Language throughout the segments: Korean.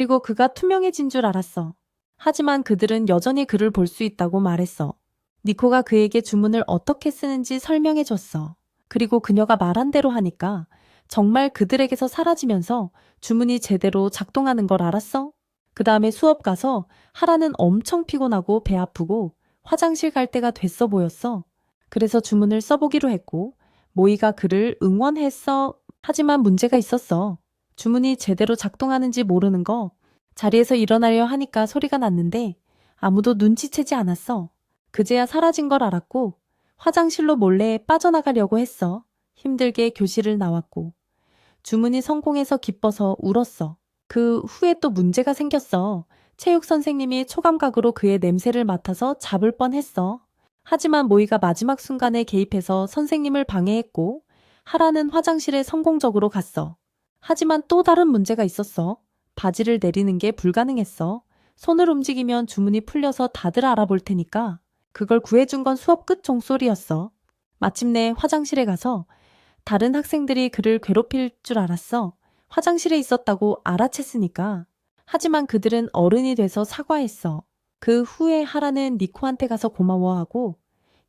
그리고 그가 투명해진 줄 알았어. 하지만 그들은 여전히 그를 볼 수 있다고 말했어. 니코가 그에게 주문을 어떻게 쓰는지 설명해 줬어. 그리고 그녀가 말한 대로 하니까 정말 그들에게서 사라지면서 주문이 제대로 작동하는 걸 알았어. 그 다음에 수업 가서 하라는 엄청 피곤하고 배 아프고 화장실 갈 때가 됐어 보였어. 그래서 주문을 써보기로 했고 모이가 그를 응원했어. 하지만 문제가 있었어. 주문이 제대로 작동하는지 모르는 거. 자리에서 일어나려 하니까 소리가 났는데 아무도 눈치채지 않았어. 그제야 사라진 걸 알았고 화장실로 몰래 빠져나가려고 했어. 힘들게 교실을 나왔고 주문이 성공해서 기뻐서 울었어. 그 후에 또 문제가 생겼어. 체육 선생님이 초감각으로 그의 냄새를 맡아서 잡을 뻔했어. 하지만 모이가 마지막 순간에 개입해서 선생님을 방해했고 하라는 화장실에 성공적으로 갔어. 하지만 또 다른 문제가 있었어. 바지를 내리는 게 불가능했어. 손을 움직이면 주문이 풀려서 다들 알아볼 테니까. 그걸 구해준 건 수업 끝 종소리였어. 마침내 화장실에 가서 다른 학생들이 그를 괴롭힐 줄 알았어. 화장실에 있었다고 알아챘으니까. 하지만 그들은 어른이 돼서 사과했어. 그 후에 하라는 니코한테 가서 고마워하고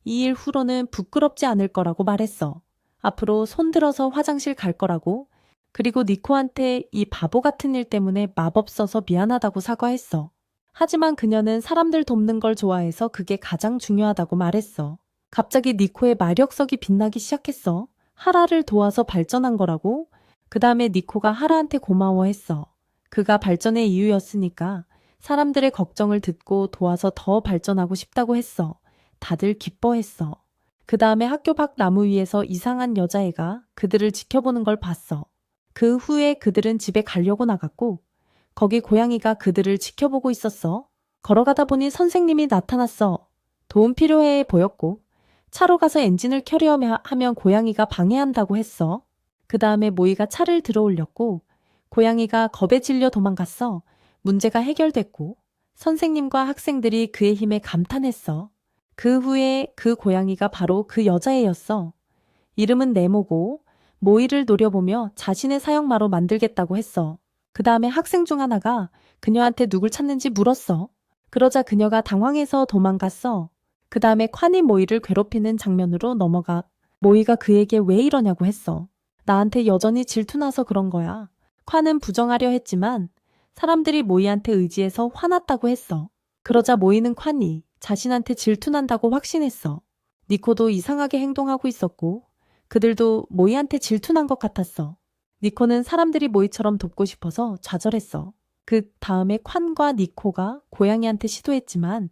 이 일 후로는 부끄럽지 않을 거라고 말했어. 앞으로 손들어서 화장실 갈 거라고. 그리고 니코한테 이 바보 같은 일 때문에 마법 써서 미안하다고 사과했어. 하지만 그녀는 사람들 돕는 걸 좋아해서 그게 가장 중요하다고 말했어. 갑자기 니코의 마력석이 빛나기 시작했어. 하라를 도와서 발전한 거라고. 그 다음에 니코가 하라한테 고마워했어. 그가 발전의 이유였으니까 사람들의 걱정을 듣고 도와서 더 발전하고 싶다고 했어. 다들 기뻐했어. 그 다음에 학교 밖 나무 위에서 이상한 여자애가 그들을 지켜보는 걸 봤어. 그 후에 그들은 집에 가려고 나갔고 거기 고양이가 그들을 지켜보고 있었어. 걸어가다 보니 선생님이 나타났어. 도움 필요해 보였고 차로 가서 엔진을 켜려 하면 고양이가 방해한다고 했어. 그 다음에 모이가 차를 들어올렸고 고양이가 겁에 질려 도망갔어. 문제가 해결됐고 선생님과 학생들이 그의 힘에 감탄했어. 그 후에 그 고양이가 바로 그 여자애였어. 이름은 네모고 모이를 노려보며 자신의 사형마로 만들겠다고 했어. 그 다음에 학생 중 하나가 그녀한테 누굴 찾는지 물었어. 그러자 그녀가 당황해서 도망갔어. 그 다음에 칸이 모이를 괴롭히는 장면으로 넘어가 모이가 그에게 왜 이러냐고 했어. 나한테 여전히 질투나서 그런 거야. 칸은 부정하려 했지만 사람들이 모이한테 의지해서 화났다고 했어. 그러자 모이는 칸이 자신한테 질투난다고 확신했어. 니코도 이상하게 행동하고 있었고 그들도 모이한테 질투난 것 같았어. 니코는 사람들이 모이처럼 돕고 싶어서 좌절했어. 그 다음에 칸과 니코가 고양이한테 시도했지만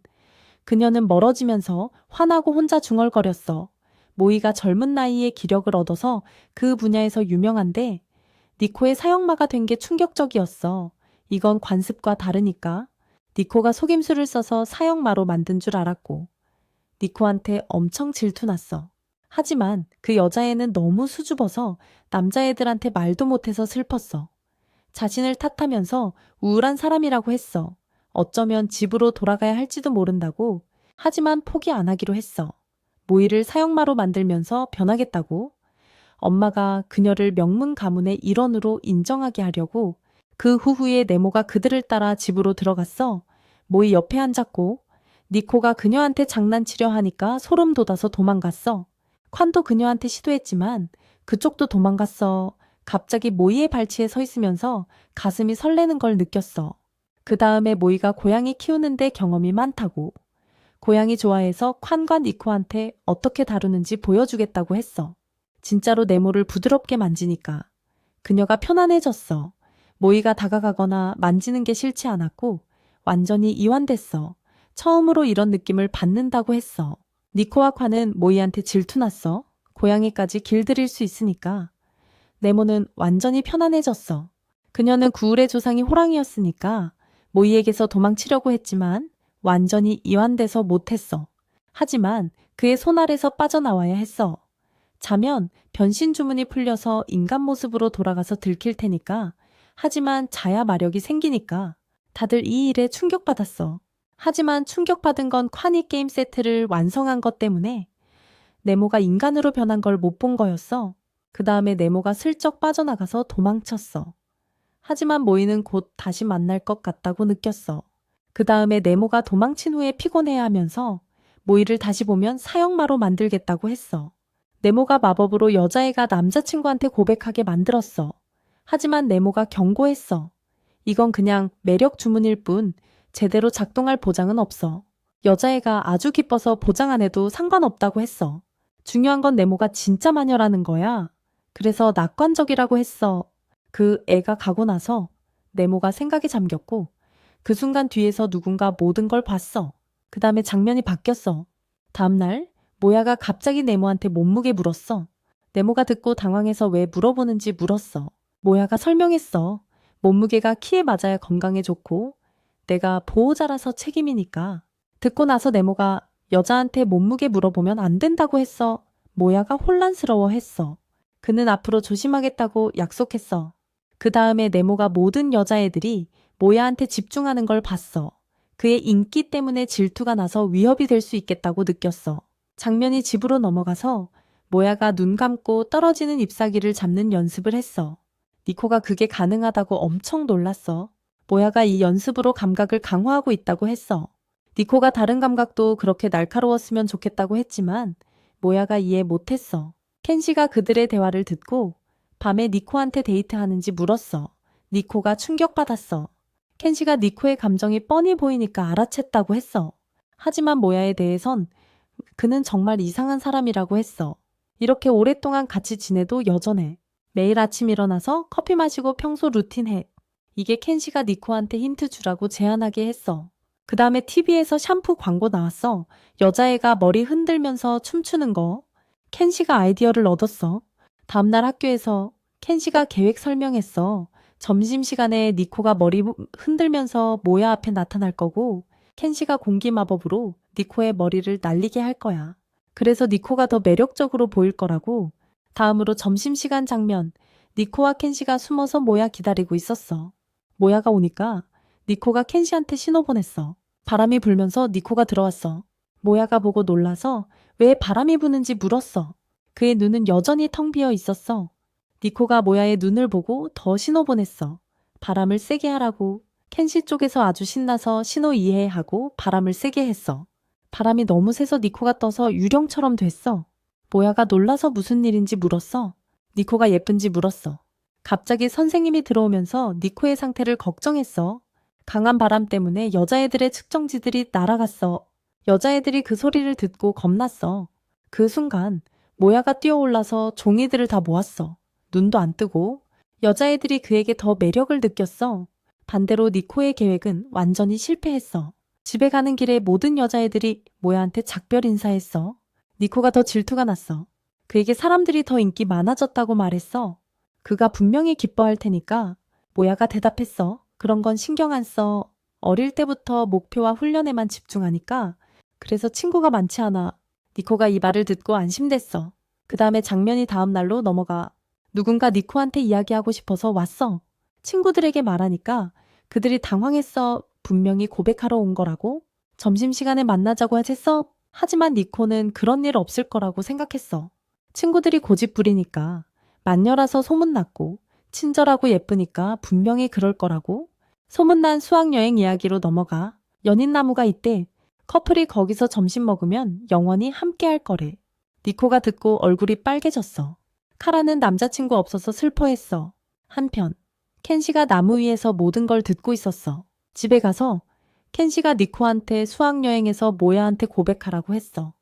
그녀는 멀어지면서 화나고 혼자 중얼거렸어. 모이가 젊은 나이에 기력을 얻어서 그 분야에서 유명한데 니코의 사형마가 된 게 충격적이었어. 이건 관습과 다르니까. 니코가 속임수를 써서 사형마로 만든 줄 알았고 니코한테 엄청 질투났어. 하지만 그 여자애는 너무 수줍어서 남자애들한테 말도 못해서 슬펐어. 자신을 탓하면서 우울한 사람이라고 했어. 어쩌면 집으로 돌아가야 할지도 모른다고. 하지만 포기 안 하기로 했어. 모이를 사형마로 만들면서 변하겠다고. 엄마가 그녀를 명문 가문의 일원으로 인정하게 하려고. 그 후에 네모가 그들을 따라 집으로 들어갔어. 모이 옆에 앉았고 니코가 그녀한테 장난치려 하니까 소름 돋아서 도망갔어. 칸도 그녀한테 시도했지만 그쪽도 도망갔어. 갑자기 모이의 발치에 서 있으면서 가슴이 설레는 걸 느꼈어. 그 다음에 모이가 고양이 키우는데 경험이 많다고. 고양이 좋아해서 칸과 니코한테 어떻게 다루는지 보여주겠다고 했어. 진짜로 네모를 부드럽게 만지니까 그녀가 편안해졌어. 모이가 다가가거나 만지는 게 싫지 않았고 완전히 이완됐어. 처음으로 이런 느낌을 받는다고 했어. 니코와 칸은 모이한테 질투났어. 고양이까지 길들일 수 있으니까. 네모는 완전히 편안해졌어. 그녀는 구울의 조상이 호랑이였으니까 모이에게서 도망치려고 했지만 완전히 이완돼서 못했어. 하지만 그의 손 아래서 빠져나와야 했어. 자면 변신 주문이 풀려서 인간 모습으로 돌아가서 들킬 테니까. 하지만 자야 마력이 생기니까. 다들 이 일에 충격받았어. 하지만 충격받은 건 칸이 게임 세트를 완성한 것 때문에 네모가 인간으로 변한 걸 못 본 거였어. 그 다음에 네모가 슬쩍 빠져나가서 도망쳤어. 하지만 모이는 곧 다시 만날 것 같다고 느꼈어. 그 다음에 네모가 도망친 후에 피곤해하면서 모이를 다시 보면 사형마로 만들겠다고 했어. 네모가 마법으로 여자애가 남자친구한테 고백하게 만들었어. 하지만 네모가 경고했어. 이건 그냥 매력 주문일 뿐 제대로 작동할 보장은 없어. 여자애가 아주 기뻐서 보장 안 해도 상관없다고 했어. 중요한 건 네모가 진짜 마녀라는 거야. 그래서 낙관적이라고 했어. 그 애가 가고 나서 네모가 생각에 잠겼고 그 순간 뒤에서 누군가 모든 걸 봤어. 그 다음에 장면이 바뀌었어. 다음날 모야가 갑자기 네모한테 몸무게 물었어. 네모가 듣고 당황해서 왜 물어보는지 물었어. 모야가 설명했어. 몸무게가 키에 맞아야 건강에 좋고 내가 보호자라서 책임이니까. 듣고 나서 네모가 여자한테 몸무게 물어보면 안 된다고 했어. 모야가 혼란스러워했어. 그는 앞으로 조심하겠다고 약속했어. 그 다음에 네모가 모든 여자애들이 모야한테 집중하는 걸 봤어. 그의 인기 때문에 질투가 나서 위협이 될 수 있겠다고 느꼈어. 장면이 집으로 넘어가서 모야가 눈 감고 떨어지는 잎사귀를 잡는 연습을 했어. 니코가 그게 가능하다고 엄청 놀랐어. 모야가 이 연습으로 감각을 강화하고 있다고 했어. 니코가 다른 감각도 그렇게 날카로웠으면 좋겠다고 했지만 모야가 이해 못했어. 켄시가 그들의 대화를 듣고 밤에 니코한테 데이트하는지 물었어. 니코가 충격받았어. 켄시가 니코의 감정이 뻔히 보이니까 알아챘다고 했어. 하지만 모야에 대해선 그는 정말 이상한 사람이라고 했어. 이렇게 오랫동안 같이 지내도 여전해. 매일 아침 일어나서 커피 마시고 평소 루틴 해. 이게 켄시가 니코한테 힌트 주라고 제안하게 했어. 그 다음에 TV에서 샴푸 광고 나왔어. 여자애가 머리 흔들면서 춤추는 거. 켄시가 아이디어를 얻었어. 다음날 학교에서 켄시가 계획 설명했어. 점심시간에 니코가 머리 흔들면서 모야 앞에 나타날 거고 켄시가 공기 마법으로 니코의 머리를 날리게 할 거야. 그래서 니코가 더 매력적으로 보일 거라고. 다음으로 점심시간 장면. 니코와 켄시가 숨어서 모야 기다리고 있었어. 모야가 오니까 니코가 켄시한테 신호 보냈어. 바람이 불면서 니코가 들어왔어. 모야가 보고 놀라서 왜 바람이 부는지 물었어. 그의 눈은 여전히 텅 비어 있었어. 니코가 모야의 눈을 보고 더 신호 보냈어. 바람을 세게 하라고. 켄시 쪽에서 아주 신나서 신호 이해하고 바람을 세게 했어. 바람이 너무 세서 니코가 떠서 유령처럼 됐어. 모야가 놀라서 무슨 일인지 물었어. 니코가 예쁜지 물었어. 갑자기 선생님이 들어오면서 니코의 상태를 걱정했어. 강한 바람 때문에 여자애들의 측정지들이 날아갔어. 여자애들이 그 소리를 듣고 겁났어. 그 순간 모야가 뛰어올라서 종이들을 다 모았어. 눈도 안 뜨고. 여자애들이 그에게 더 매력을 느꼈어. 반대로 니코의 계획은 완전히 실패했어. 집에 가는 길에 모든 여자애들이 모야한테 작별 인사했어. 니코가 더 질투가 났어. 그에게 사람들이 더 인기 많아졌다고 말했어. 그가 분명히 기뻐할 테니까. 모야가 대답했어. 그런 건 신경 안 써. 어릴 때부터 목표와 훈련에만 집중하니까. 그래서 친구가 많지 않아. 니코가 이 말을 듣고 안심됐어. 그 다음에 장면이 다음 날로 넘어가. 누군가 니코한테 이야기하고 싶어서 왔어. 친구들에게 말하니까 그들이 당황했어. 분명히 고백하러 온 거라고. 점심시간에 만나자고 했어. 하지만 니코는 그런 일 없을 거라고 생각했어. 친구들이 고집 부리니까. 만녀라서 소문났고 친절하고 예쁘니까 분명히 그럴 거라고. 소문난 수학여행 이야기로 넘어가. 연인나무가 있대. 커플이 거기서 점심 먹으면 영원히 함께 할 거래. 니코가 듣고 얼굴이 빨개졌어. 카라는 남자친구 없어서 슬퍼했어. 한편 켄시가 나무 위에서 모든 걸 듣고 있었어. 집에 가서 켄시가 니코한테 수학여행에서 모야한테 고백하라고 했어.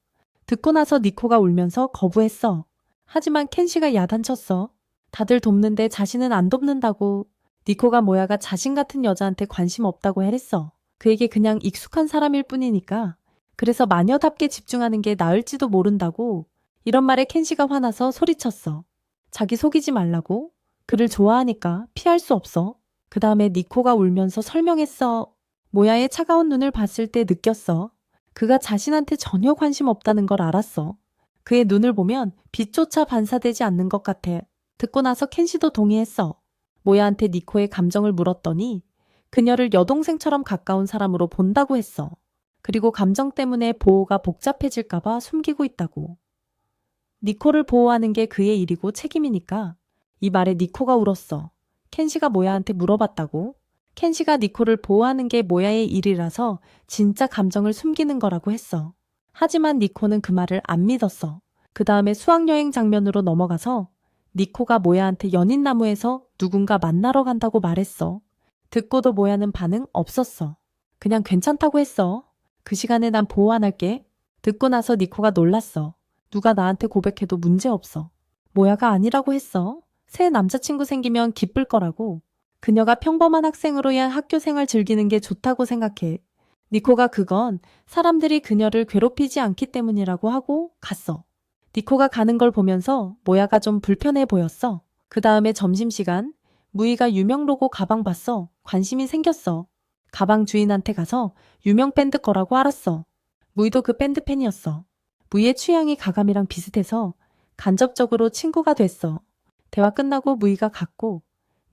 듣고 나서 니코가 울면서 거부했어. 하지만 켄시가 야단쳤어. 다들 돕는데 자신은 안 돕는다고. 니코가 모야가 자신 같은 여자한테 관심 없다고 했어. 그에게 그냥 익숙한 사람일 뿐이니까. 그래서 마녀답게 집중하는 게 나을지도 모른다고. 이런 말에 켄시가 화나서 소리쳤어. 자기 속이지 말라고. 그를 좋아하니까 피할 수 없어. 그 다음에 니코가 울면서 설명했어. 모야의 차가운 눈을 봤을 때 느꼈어. 그가 자신한테 전혀 관심 없다는 걸 알았어. 그의 눈을 보면 빛조차 반사되지 않는 것 같아. 듣고 나서 켄시도 동의했어. 모야한테 니코의 감정을 물었더니 그녀를 여동생처럼 가까운 사람으로 본다고 했어. 그리고 감정 때문에 보호가 복잡해질까봐 숨기고 있다고. 니코를 보호하는 게 그의 일이고 책임이니까. 이 말에 니코가 울었어. 켄시가 모야한테 물어봤다고. 켄시가 니코를 보호하는 게 모야의 일이라서 진짜 감정을 숨기는 거라고 했어. 하지만 니코는 그 말을 안 믿었어. 그 다음에 수학여행 장면으로 넘어가서 니코가 모야한테 연인나무에서 누군가 만나러 간다고 말했어. 듣고도 모야는 반응 없었어. 그냥 괜찮다고 했어. 그 시간에 난 보호 안 할게. 듣고 나서 니코가 놀랐어. 누가 나한테 고백해도 문제 없어. 모야가 아니라고 했어. 새 남자친구 생기면 기쁠 거라고. 그녀가 평범한 학생으로야 학교 생활 즐기는 게 좋다고 생각해. 니코가 그건 사람들이 그녀를 괴롭히지 않기 때문이라고 하고 갔어. 니코가 가는 걸 보면서 모야가 좀 불편해 보였어. 그 다음에 점심시간, 무이가 유명 로고 가방 봤어. 관심이 생겼어. 가방 주인한테 가서 유명 밴드 거라고 알았어. 무이도 그 밴드 팬이었어. 무이의 취향이 가감이랑 비슷해서 간접적으로 친구가 됐어. 대화 끝나고 무이가 갔고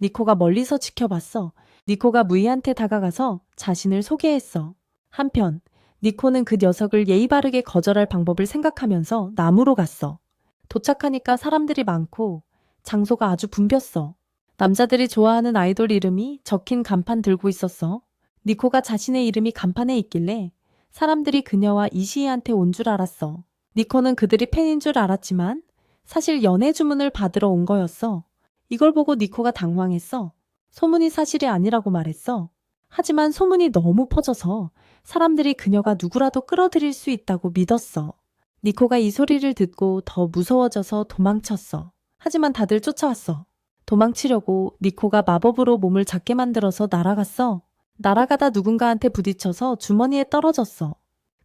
니코가 멀리서 지켜봤어. 니코가 무이한테 다가가서 자신을 소개했어. 한편 니코는 그 녀석을 예의 바르게 거절할 방법을 생각하면서 나무로 갔어. 도착하니까 사람들이 많고 장소가 아주 붐볐어. 남자들이 좋아하는 아이돌 이름이 적힌 간판 들고 있었어. 니코가 자신의 이름이 간판에 있길래 사람들이 그녀와 이시이한테 온 줄 알았어. 니코는 그들이 팬인 줄 알았지만 사실 연애 주문을 받으러 온 거였어. 이걸 보고 니코가 당황했어. 소문이 사실이 아니라고 말했어. 하지만 소문이 너무 퍼져서 사람들이 그녀가 누구라도 끌어들일 수 있다고 믿었어. 니코가 이 소리를 듣고 더 무서워져서 도망쳤어. 하지만 다들 쫓아왔어. 도망치려고 니코가 마법으로 몸을 작게 만들어서 날아갔어. 날아가다 누군가한테 부딪혀서 주머니에 떨어졌어.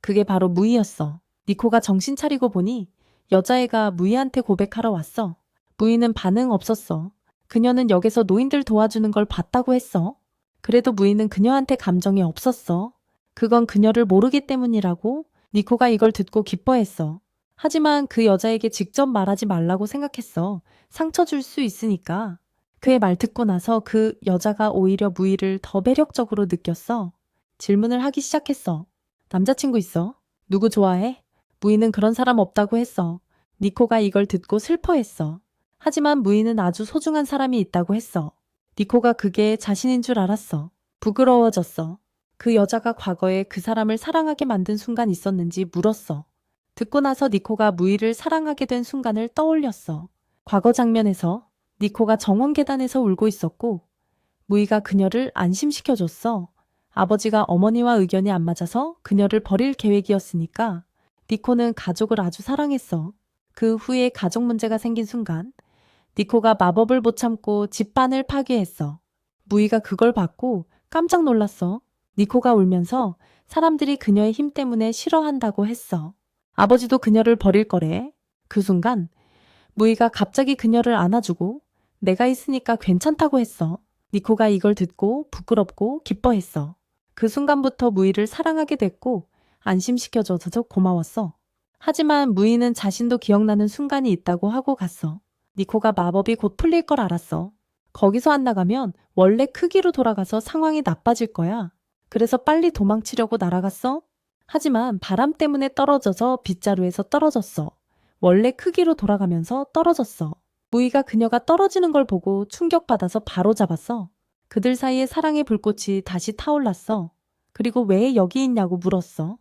그게 바로 무이였어. 니코가 정신 차리고 보니 여자애가 무이한테 고백하러 왔어. 무이는 반응 없었어. 그녀는 역에서 노인들 도와주는 걸 봤다고 했어. 그래도 무이는 그녀한테 감정이 없었어. 그건 그녀를 모르기 때문이라고. 니코가 이걸 듣고 기뻐했어. 하지만 그 여자에게 직접 말하지 말라고 생각했어. 상처 줄 수 있으니까. 그의 말 듣고 나서 그 여자가 오히려 무이를 더 매력적으로 느꼈어. 질문을 하기 시작했어. 남자친구 있어? 누구 좋아해? 무이는 그런 사람 없다고 했어. 니코가 이걸 듣고 슬퍼했어. 하지만 무이는 아주 소중한 사람이 있다고 했어. 니코가 그게 자신인 줄 알았어. 부끄러워졌어. 그 여자가 과거에 그 사람을 사랑하게 만든 순간 있었는지 물었어. 듣고 나서 니코가 무이를 사랑하게 된 순간을 떠올렸어. 과거 장면에서 니코가 정원 계단에서 울고 있었고 무이가 그녀를 안심시켜줬어. 아버지가 어머니와 의견이 안 맞아서 그녀를 버릴 계획이었으니까 니코는 가족을 아주 사랑했어. 그 후에 가족 문제가 생긴 순간 니코가 마법을 못 참고 집안을 파괴했어. 무이가 그걸 받고 깜짝 놀랐어. 니코가 울면서 사람들이 그녀의 힘 때문에 싫어한다고 했어. 아버지도 그녀를 버릴 거래. 그 순간 무이가 갑자기 그녀를 안아주고 내가 있으니까 괜찮다고 했어. 니코가 이걸 듣고 부끄럽고 기뻐했어. 그 순간부터 무이를 사랑하게 됐고 안심시켜줘서 고마웠어. 하지만 무이는 자신도 기억나는 순간이 있다고 하고 갔어. 니코가 마법이 곧 풀릴 걸 알았어. 거기서 안 나가면 원래 크기로 돌아가서 상황이 나빠질 거야. 그래서 빨리 도망치려고 날아갔어. 하지만 바람 때문에 떨어져서 빗자루에서 떨어졌어. 원래 크기로 돌아가면서 떨어졌어. 무이가 그녀가 떨어지는 걸 보고 충격받아서 바로 잡았어. 그들 사이에 사랑의 불꽃이 다시 타올랐어. 그리고 왜 여기 있냐고 물었어.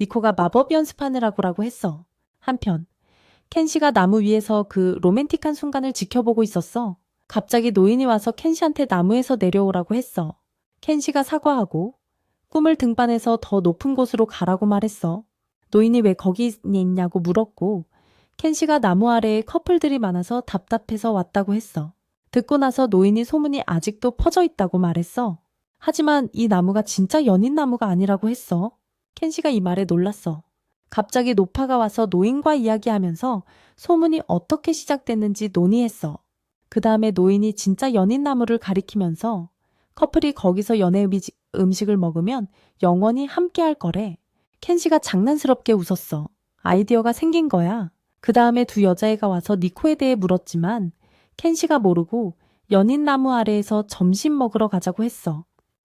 니코가 마법 연습하느라고라고 했어. 한편 켄시가 나무 위에서 그 로맨틱한 순간을 지켜보고 있었어. 갑자기 노인이 와서 켄시한테 나무에서 내려오라고 했어. 켄시가 사과하고 꿈을 등반해서 더 높은 곳으로 가라고 말했어. 노인이 왜 거기 있냐고 물었고 켄시가 나무 아래에 커플들이 많아서 답답해서 왔다고 했어. 듣고 나서 노인이 소문이 아직도 퍼져 있다고 말했어. 하지만 이 나무가 진짜 연인 나무가 아니라고 했어. 켄시가 이 말에 놀랐어. 갑자기 노파가 와서 노인과 이야기하면서 소문이 어떻게 시작됐는지 논의했어. 그 다음에 노인이 진짜 연인 나무를 가리키면서 커플이 거기서 연애 음식을 먹으면 영원히 함께 할 거래. 켄시가 장난스럽게 웃었어. 아이디어가 생긴 거야. 그 다음에 두 여자애가 와서 니코에 대해 물었지만 켄시가 모르고 연인 나무 아래에서 점심 먹으러 가자고 했어.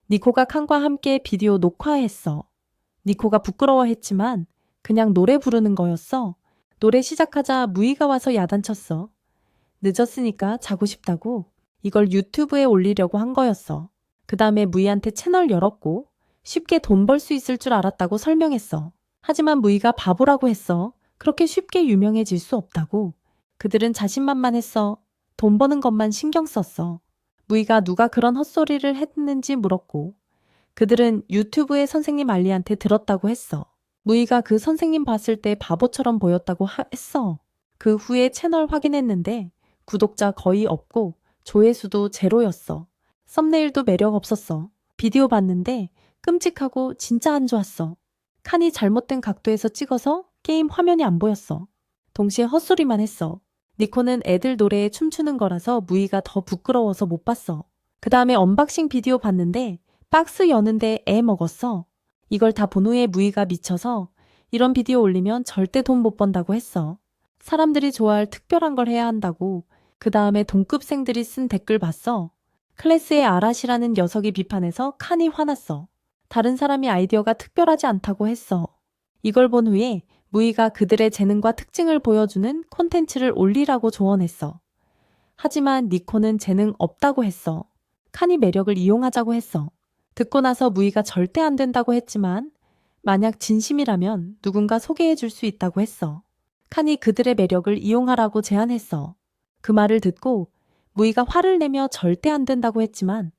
니코가 칸과 함께 비디오 녹화했어. 니코가 부끄러워했지만 그냥 노래 부르는 거였어. 노래 시작하자 무이가 와서 야단쳤어. 늦었으니까 자고 싶다고. 이걸 유튜브에 올리려고 한 거였어. 그 다음에 무희한테 채널 열었고 쉽게 돈 벌 수 있을 줄 알았다고 설명했어. 하지만 무희가 바보라고 했어. 그렇게 쉽게 유명해질 수 없다고. 그들은 자신만만했어. 돈 버는 것만 신경 썼어. 무희가 누가 그런 헛소리를 했는지 물었고 그들은 유튜브의 선생님 알리한테 들었다고 했어. 무희가 그 선생님 봤을 때 바보처럼 보였다고 했어. 그 후에 채널 확인했는데 구독자 거의 없고 조회수도 제로였어. 썸네일도 매력 없었어. 비디오 봤는데 끔찍하고 진짜 안 좋았어. 칸이 잘못된 각도에서 찍어서 게임 화면이 안 보였어. 동시에 헛소리만 했어. 니코는 애들 노래에 춤추는 거라서 무희가 더 부끄러워서 못 봤어. 그 다음에 언박싱 비디오 봤는데 박스 여는데 애 먹었어. 이걸 다 본 후에 무희가 미쳐서 이런 비디오 올리면 절대 돈 못 번다고 했어. 사람들이 좋아할 특별한 걸 해야 한다고. 그 다음에 동급생들이 쓴 댓글 봤어. 클래스의 아라시라는 녀석이 비판해서 칸이 화났어. 다른 사람이 아이디어가 특별하지 않다고 했어. 이걸 본 후에 무희가 그들의 재능과 특징을 보여주는 콘텐츠를 올리라고 조언했어. 하지만 니코는 재능 없다고 했어. 칸이 매력을 이용하자고 했어. 듣고 나서 무희가 절대 안 된다고 했지만 만약 진심이라면 누군가 소개해 줄 수 있다고 했어. 칸이 그들의 매력을 이용하라고 제안했어. 그 말을 듣고 무희가 화를 내며 절대 안 된다고 했지만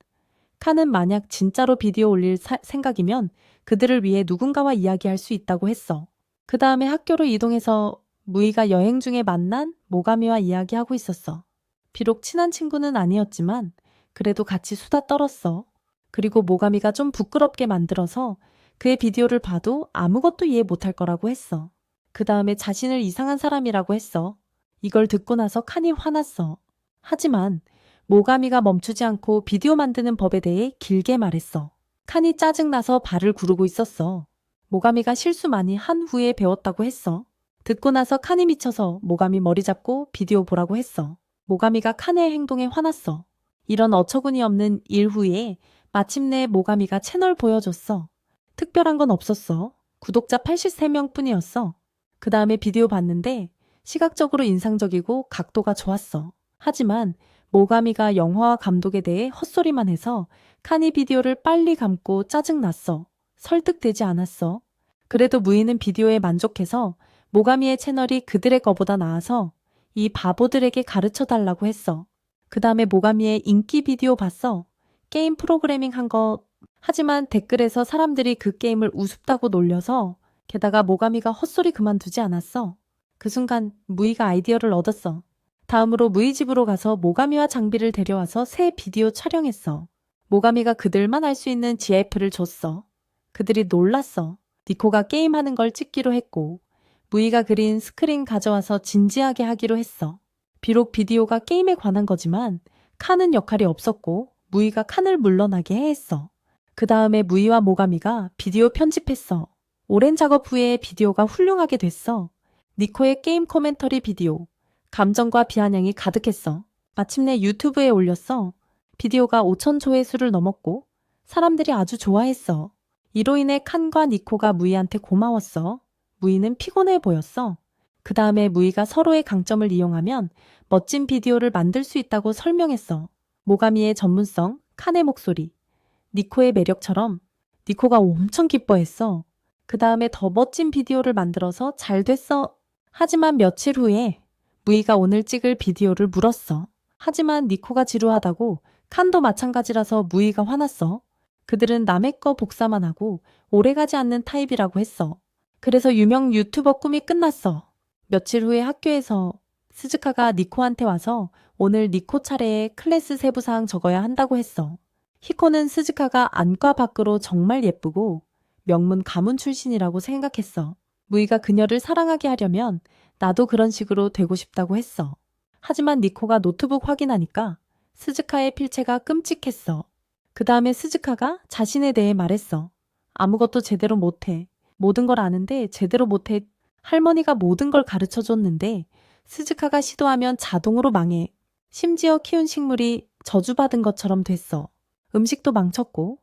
칸은 만약 진짜로 비디오 올릴 생각이면 그들을 위해 누군가와 이야기할 수 있다고 했어. 그 다음에 학교로 이동해서 무희가 여행 중에 만난 모가미와 이야기하고 있었어. 비록 친한 친구는 아니었지만 그래도 같이 수다 떨었어. 그리고 모가미가 좀 부끄럽게 만들어서 그의 비디오를 봐도 아무것도 이해 못할 거라고 했어. 그 다음에 자신을 이상한 사람이라고 했어. 이걸 듣고 나서 칸이 화났어. 하지만 모가미가 멈추지 않고 비디오 만드는 법에 대해 길게 말했어. 칸이 짜증나서 발을 구르고 있었어. 모가미가 실수 많이 한 후에 배웠다고 했어. 듣고 나서 칸이 미쳐서 모가미 머리 잡고 비디오 보라고 했어. 모가미가 칸의 행동에 화났어. 이런 어처구니 없는 일 후에 마침내 모가미가 채널 보여줬어. 특별한 건 없었어. 구독자 83명 뿐이었어. 그 다음에 비디오 봤는데 시각적으로 인상적이고 각도가 좋았어. 하지만 모가미가 영화와 감독에 대해 헛소리만 해서 칸이 비디오를 빨리 감고 짜증났어. 설득되지 않았어. 그래도 무희는 비디오에 만족해서 모가미의 채널이 그들의 거보다 나아서 이 바보들에게 가르쳐 달라고 했어. 그 다음에 모가미의 인기 비디오 봤어. 게임 프로그래밍 한 거. 하지만 댓글에서 사람들이 그 게임을 우습다고 놀려서 게다가 모가미가 헛소리 그만두지 않았어. 그 순간 무희가 아이디어를 얻었어. 다음으로 무희 집으로 가서 모가미와 장비를 데려와서 새 비디오 촬영했어. 모가미가 그들만 알 수 있는 GF를 줬어. 그들이 놀랐어. 니코가 게임하는 걸 찍기로 했고 무희가 그린 스크린 가져와서 진지하게 하기로 했어. 비록 비디오가 게임에 관한 거지만 칸은 역할이 없었고 무희가 칸을 물러나게 했어. 그 다음에 무희와 모가미가 비디오 편집했어. 오랜 작업 후에 비디오가 훌륭하게 됐어. 니코의 게임 코멘터리 비디오. 감정과 비아냥이 가득했어. 마침내 유튜브에 올렸어. 비디오가 5천 조회수를 넘었고 사람들이 아주 좋아했어. 이로 인해 칸과 니코가 무희한테 고마웠어. 무희는 피곤해 보였어. 그 다음에 무희가 서로의 강점을 이용하면 멋진 비디오를 만들 수 있다고 설명했어. 모가미의 전문성, 칸의 목소리, 니코의 매력처럼 니코가 엄청 기뻐했어. 그 다음에 더 멋진 비디오를 만들어서 잘 됐어. 하지만 며칠 후에 무희가 오늘 찍을 비디오를 물었어. 하지만 니코가 지루하다고 칸도 마찬가지라서 무희가 화났어. 그들은 남의 거 복사만 하고 오래가지 않는 타입이라고 했어. 그래서 유명 유튜버 꿈이 끝났어. 며칠 후에 학교에서 스즈카가 니코한테 와서 오늘 니코 차례에 클래스 세부사항 적어야 한다고 했어. 히코는 스즈카가 안과 밖으로 정말 예쁘고 명문 가문 출신이라고 생각했어. 무희가 그녀를 사랑하게 하려면 나도 그런 식으로 되고 싶다고 했어. 하지만 니코가 노트북 확인하니까 스즈카의 필체가 끔찍했어. 그 다음에 스즈카가 자신에 대해 말했어. 아무것도 제대로 못해. 모든 걸 아는데 제대로 못해. 할머니가 모든 걸 가르쳐줬는데 스즈카가 시도하면 자동으로 망해. 심지어 키운 식물이 저주받은 것처럼 됐어. 음식도 망쳤고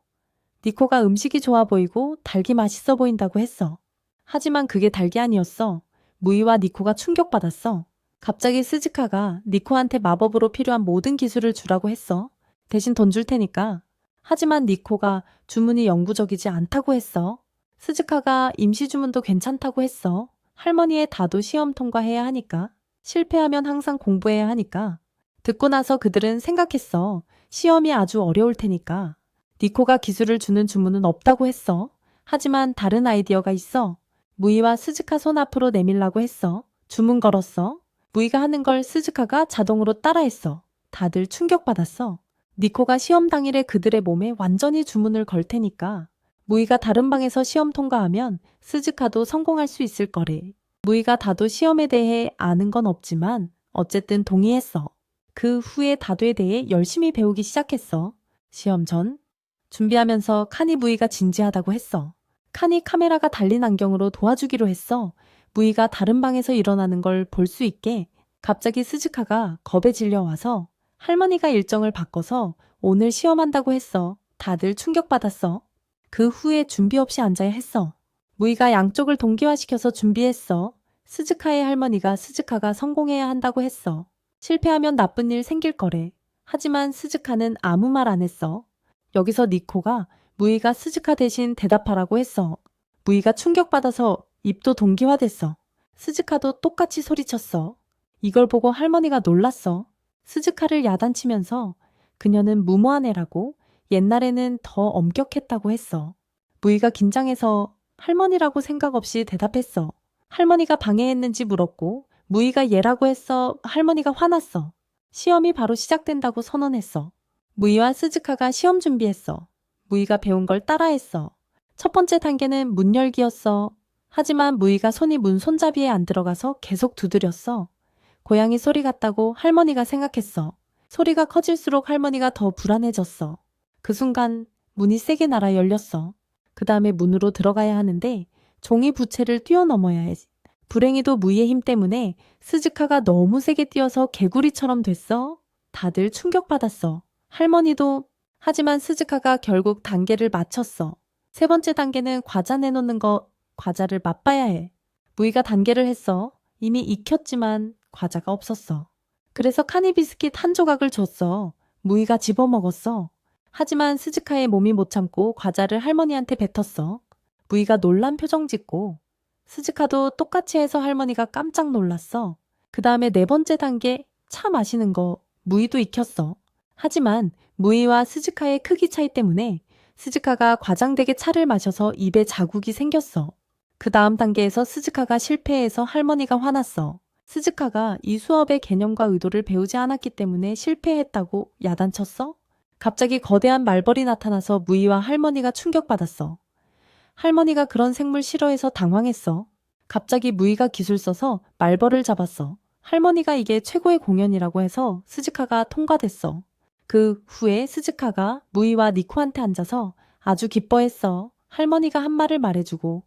니코가 음식이 좋아 보이고 닭이 맛있어 보인다고 했어. 하지만 그게 닭이 아니었어. 무희와 니코가 충격받았어. 갑자기 스즈카가 니코한테 마법으로 필요한 모든 기술을 주라고 했어. 대신 돈 줄 테니까. 하지만 니코가 주문이 영구적이지 않다고 했어. 스즈카가 임시 주문도 괜찮다고 했어. 할머니의 다도 시험 통과해야 하니까. 실패하면 항상 공부해야 하니까. 듣고 나서 그들은 생각했어. 시험이 아주 어려울 테니까. 니코가 기술을 주는 주문은 없다고 했어. 하지만 다른 아이디어가 있어. 무이와 스즈카 손 앞으로 내밀라고 했어. 주문 걸었어. 무이가 하는 걸 스즈카가 자동으로 따라했어. 다들 충격받았어. 니코가 시험 당일에 그들의 몸에 완전히 주문을 걸 테니까. 무이가 다른 방에서 시험 통과하면 스즈카도 성공할 수 있을 거래. 무이가 다도 시험에 대해 아는 건 없지만 어쨌든 동의했어. 그 후에 다도에 대해 열심히 배우기 시작했어. 시험 전 준비하면서 칸이 무이가 진지하다고 했어. 칸이 카메라가 달린 안경으로 도와주기로 했어. 무이가 다른 방에서 일어나는 걸 볼 수 있게. 갑자기 스즈카가 겁에 질려와서 할머니가 일정을 바꿔서 오늘 시험한다고 했어. 다들 충격받았어. 그 후에 준비 없이 앉아야 했어. 무이가 양쪽을 동기화시켜서 준비했어. 스즈카의 할머니가 스즈카가 성공해야 한다고 했어. 실패하면 나쁜 일 생길 거래. 하지만 스즈카는 아무 말 안 했어. 여기서 니코가 무이가 스즈카 대신 대답하라고 했어. 무이가 충격받아서 입도 동기화됐어. 스즈카도 똑같이 소리쳤어. 이걸 보고 할머니가 놀랐어. 스즈카를 야단치면서 그녀는 무모한 애라고 옛날에는 더 엄격했다고 했어. 무이가 긴장해서 할머니라고 생각 없이 대답했어. 할머니가 방해했는지 물었고 무이가 얘라고 했어. 할머니가 화났어. 시험이 바로 시작된다고 선언했어. 무이와 스즈카가 시험 준비했어. 무이가 배운 걸 따라했어. 첫 번째 단계는 문 열기였어. 하지만 무이가 손이 문 손잡이에 안 들어가서 계속 두드렸어. 고양이 소리 같다고 할머니가 생각했어. 소리가 커질수록 할머니가 더 불안해졌어. 그 순간 문이 세게 날아 열렸어. 그 다음에 문으로 들어가야 하는데 종이 부채를 뛰어넘어야 해. 불행히도 무이의 힘 때문에 스즈카가 너무 세게 뛰어서 개구리처럼 됐어. 다들 충격받았어. 할머니도. 하지만 스즈카가 결국 단계를 마쳤어. 세 번째 단계는 과자 내놓는 거. 과자를 맛봐야 해. 무이가 단계를 했어. 이미 익혔지만 과자가 없었어. 그래서 카니 비스킷 한 조각을 줬어. 무이가 집어먹었어. 하지만 스즈카의 몸이 못 참고 과자를 할머니한테 뱉었어. 무이가 놀란 표정 짓고 스즈카도 똑같이 해서 할머니가 깜짝 놀랐어. 그 다음에 네 번째 단계 차 마시는 거. 무이도 익혔어. 하지만 무이와 스즈카의 크기 차이 때문에 스즈카가 과장되게 차를 마셔서 입에 자국이 생겼어. 그 다음 단계에서 스즈카가 실패해서 할머니가 화났어. 스즈카가 이 수업의 개념과 의도를 배우지 않았기 때문에 실패했다고 야단쳤어? 갑자기 거대한 말벌이 나타나서 무이와 할머니가 충격받았어. 할머니가 그런 생물 싫어해서 당황했어. 갑자기 무이가 기술 써서 말벌을 잡았어. 할머니가 이게 최고의 공연이라고 해서 스즈카가 통과됐어. 그 후에 스즈카가 무이와 니코한테 앉아서 아주 기뻐했어. 할머니가 한 말을 말해주고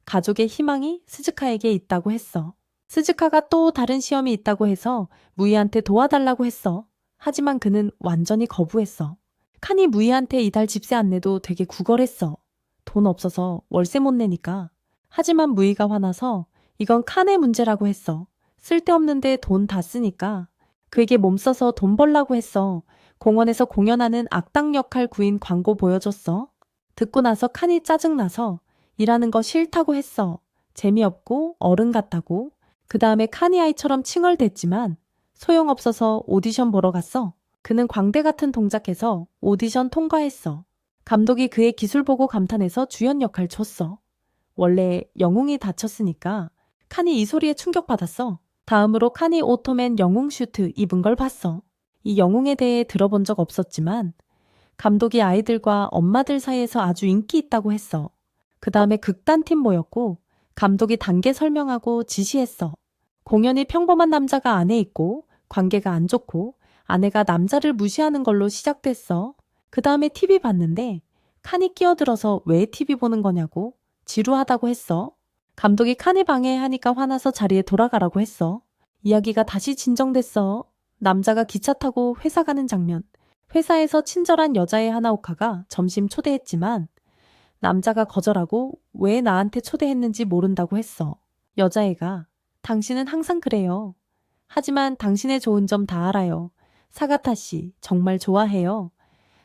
가족의 희망이 스즈카에게 있다고 했어. 스즈카가 또 다른 시험이 있다고 해서 무이한테 도와달라고 했어. 하지만 그는 완전히 거부했어. 칸이 무이한테 이달 집세 안 내도 되게 구걸했어. 돈 없어서 월세 못 내니까. 하지만 무이가 화나서 이건 칸의 문제라고 했어. 쓸데없는데 돈 다 쓰니까. 그에게 몸 써서 돈 벌라고 했어. 공원에서 공연하는 악당 역할 구인 광고 보여줬어. 듣고 나서 칸이 짜증나서 일하는 거 싫다고 했어. 재미없고 어른 같다고. 그 다음에 칸이 아이처럼 칭얼댔지만 소용없어서 오디션 보러 갔어. 그는 광대 같은 동작해서 오디션 통과했어. 감독이 그의 기술 보고 감탄해서 주연 역할 줬어. 원래 영웅이 다쳤으니까 칸이 이 소리에 충격받았어. 다음으로 칸이 오토맨 영웅 슈트 입은 걸 봤어. 이 영웅에 대해 들어본 적 없었지만 감독이 아이들과 엄마들 사이에서 아주 인기 있다고 했어. 그 다음에 극단팀 모였고 감독이 단계 설명하고 지시했어. 공연이 평범한 남자가 안에 있고 관계가 안 좋고 아내가 남자를 무시하는 걸로 시작됐어. 그 다음에 TV 봤는데 칸이 끼어들어서 왜 TV 보는 거냐고 지루하다고 했어. 감독이 칸이 방해하니까 화나서 자리에 돌아가라고 했어. 이야기가 다시 진정됐어. 남자가 기차 타고 회사 가는 장면. 회사에서 친절한 여자애 하나오카가 점심 초대했지만 남자가 거절하고 왜 나한테 초대했는지 모른다고 했어. 여자애가 당신은 항상 그래요. 하지만 당신의 좋은 점 다 알아요. 사가타 씨, 정말 좋아해요.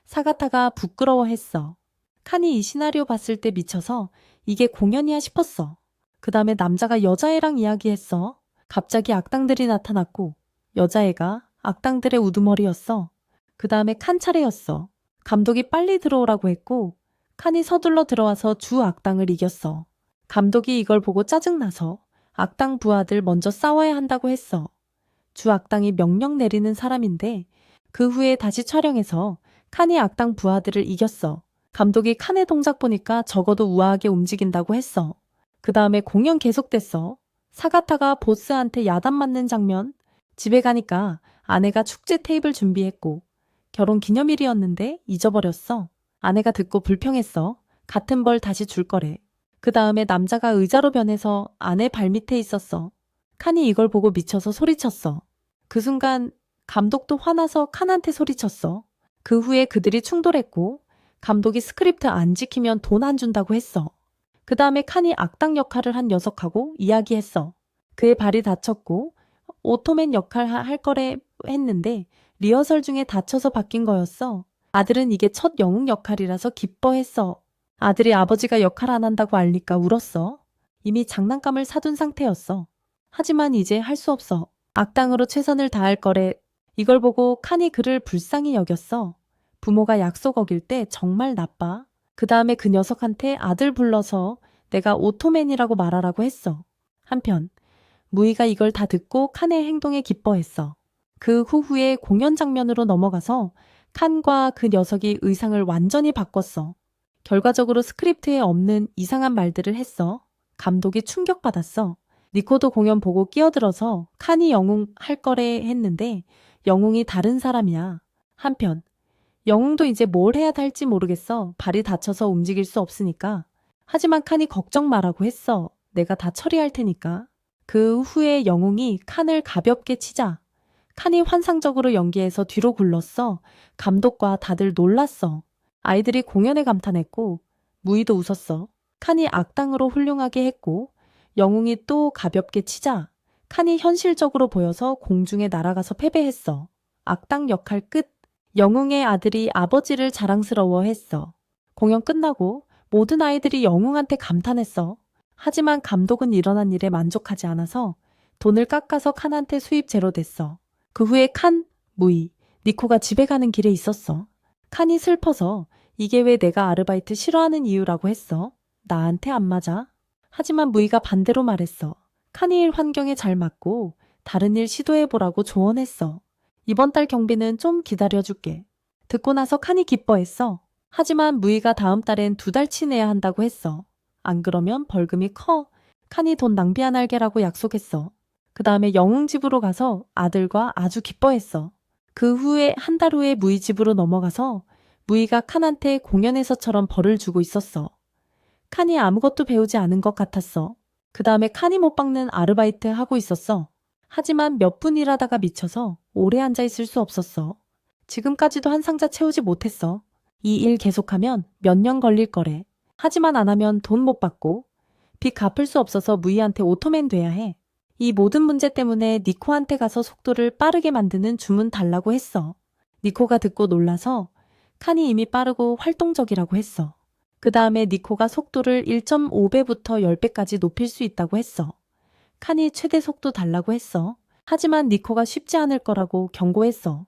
사가타가 부끄러워했어. 칸이 이 시나리오 봤을 때 미쳐서 이게 공연이야 싶었어. 그 다음에 남자가 여자애랑 이야기했어. 갑자기 악당들이 나타났고 여자애가 악당들의 우두머리였어. 그 다음에 칸 차례였어. 감독이 빨리 들어오라고 했고 칸이 서둘러 들어와서 주 악당을 이겼어. 감독이 이걸 보고 짜증나서 악당 부하들 먼저 싸워야 한다고 했어. 주 악당이 명령 내리는 사람인데 그 후에 다시 촬영해서 칸이 악당 부하들을 이겼어. 감독이 칸의 동작 보니까 적어도 우아하게 움직인다고 했어. 그 다음에 공연 계속됐어. 사가타가 보스한테 야단 맞는 장면. 집에 가니까 아내가 축제 테이블 준비했고 결혼 기념일이었는데 잊어버렸어. 아내가 듣고 불평했어. 같은 벌 다시 줄 거래. 그 다음에 남자가 의자로 변해서 아내 발밑에 있었어. 칸이 이걸 보고 미쳐서 소리쳤어. 그 순간 감독도 화나서 칸한테 소리쳤어. 그 후에 그들이 충돌했고 감독이 스크립트 안 지키면 돈 안 준다고 했어. 그 다음에 칸이 악당 역할을 한 녀석하고 이야기했어. 그의 발이 다쳤고 오토맨 역할 할 거래 했는데 리허설 중에 다쳐서 바뀐 거였어. 아들은 이게 첫 영웅 역할이라서 기뻐했어. 아들이 아버지가 역할 안 한다고 알니까 울었어. 이미 장난감을 사둔 상태였어. 하지만 이제 할 수 없어. 악당으로 최선을 다할 거래. 이걸 보고 칸이 그를 불쌍히 여겼어. 부모가 약속 어길 때 정말 나빠. 그 다음에 그 녀석한테 아들 불러서 내가 오토맨이라고 말하라고 했어. 한편 무이가 이걸 다 듣고 칸의 행동에 기뻐했어. 그 후에 공연 장면으로 넘어가서 칸과 그 녀석이 의상을 완전히 바꿨어. 결과적으로 스크립트에 없는 이상한 말들을 했어. 감독이 충격받았어. 니코도 공연 보고 끼어들어서 칸이 영웅 할 거래 했는데 영웅이 다른 사람이야. 한편 영웅도 이제 뭘 해야 할지 모르겠어. 발이 다쳐서 움직일 수 없으니까. 하지만 칸이 걱정 말라고 했어. 내가 다 처리할 테니까. 그 후에 영웅이 칸을 가볍게 치자. 칸이 환상적으로 연기해서 뒤로 굴렀어. 감독과 다들 놀랐어. 아이들이 공연에 감탄했고 무이도 웃었어. 칸이 악당으로 훌륭하게 했고 영웅이 또 가볍게 치자 칸이 현실적으로 보여서 공중에 날아가서 패배했어. 악당 역할 끝. 영웅의 아들이 아버지를 자랑스러워했어. 공연 끝나고 모든 아이들이 영웅한테 감탄했어. 하지만 감독은 일어난 일에 만족하지 않아서 돈을 깎아서 칸한테 수입 제로됐어. 그 후에 칸, 무이, 니코가 집에 가는 길에 있었어. 칸이 슬퍼서 이게 왜 내가 아르바이트 싫어하는 이유라고 했어. 나한테 안 맞아. 하지만 무이가 반대로 말했어. 칸이 일 환경에 잘 맞고 다른 일 시도해보라고 조언했어. 이번 달 경비는 좀 기다려줄게. 듣고 나서 칸이 기뻐했어. 하지만 무이가 다음 달엔 2달치 내야 한다고 했어. 안 그러면 벌금이 커. 칸이 돈 낭비 안 할게라고 약속했어. 그 다음에 영웅 집으로 가서 아들과 아주 기뻐했어. 그 후에 한 달 후에 무이 집으로 넘어가서 무이가 칸한테 공연에서처럼 벌을 주고 있었어. 칸이 아무것도 배우지 않은 것 같았어. 그 다음에 칸이 못 박는 아르바이트 하고 있었어. 하지만 몇 분 일하다가 미쳐서 오래 앉아 있을 수 없었어. 지금까지도 한 상자 채우지 못했어. 이 일 계속하면 몇 년 걸릴 거래. 하지만 안 하면 돈 못 받고 빚 갚을 수 없어서 무이한테 오토맨 돼야 해. 이 모든 문제 때문에 니코한테 가서 속도를 빠르게 만드는 주문 달라고 했어. 니코가 듣고 놀라서 칸이 이미 빠르고 활동적이라고 했어. 그 다음에 니코가 속도를 1.5배부터 10배까지 높일 수 있다고 했어. 칸이 최대 속도 달라고 했어. 하지만 니코가 쉽지 않을 거라고 경고했어.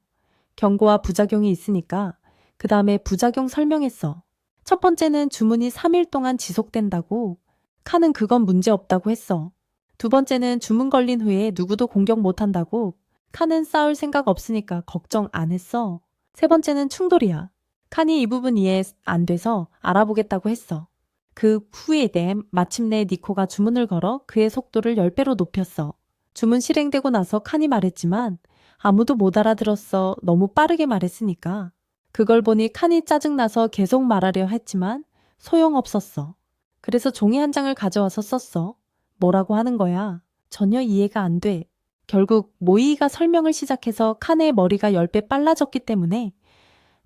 경고와 부작용이 있으니까 그 다음에 부작용 설명했어. 첫 번째는 주문이 3일 동안 지속된다고. 칸은 그건 문제 없다고 했어. 두 번째는 주문 걸린 후에 누구도 공격 못한다고. 칸은 싸울 생각 없으니까 걱정 안 했어. 세 번째는 충돌이야. 칸이 이 부분 이해 안 돼서 알아보겠다고 했어. 그 후에 마침내 니코가 주문을 걸어 그의 속도를 10배로 높였어. 주문 실행되고 나서 칸이 말했지만 아무도 못 알아들었어. 너무 빠르게 말했으니까. 그걸 보니 칸이 짜증나서 계속 말하려 했지만 소용없었어. 그래서 종이 한 장을 가져와서 썼어. 뭐라고 하는 거야? 전혀 이해가 안 돼. 결국 모이가 설명을 시작해서 칸의 머리가 10배 빨라졌기 때문에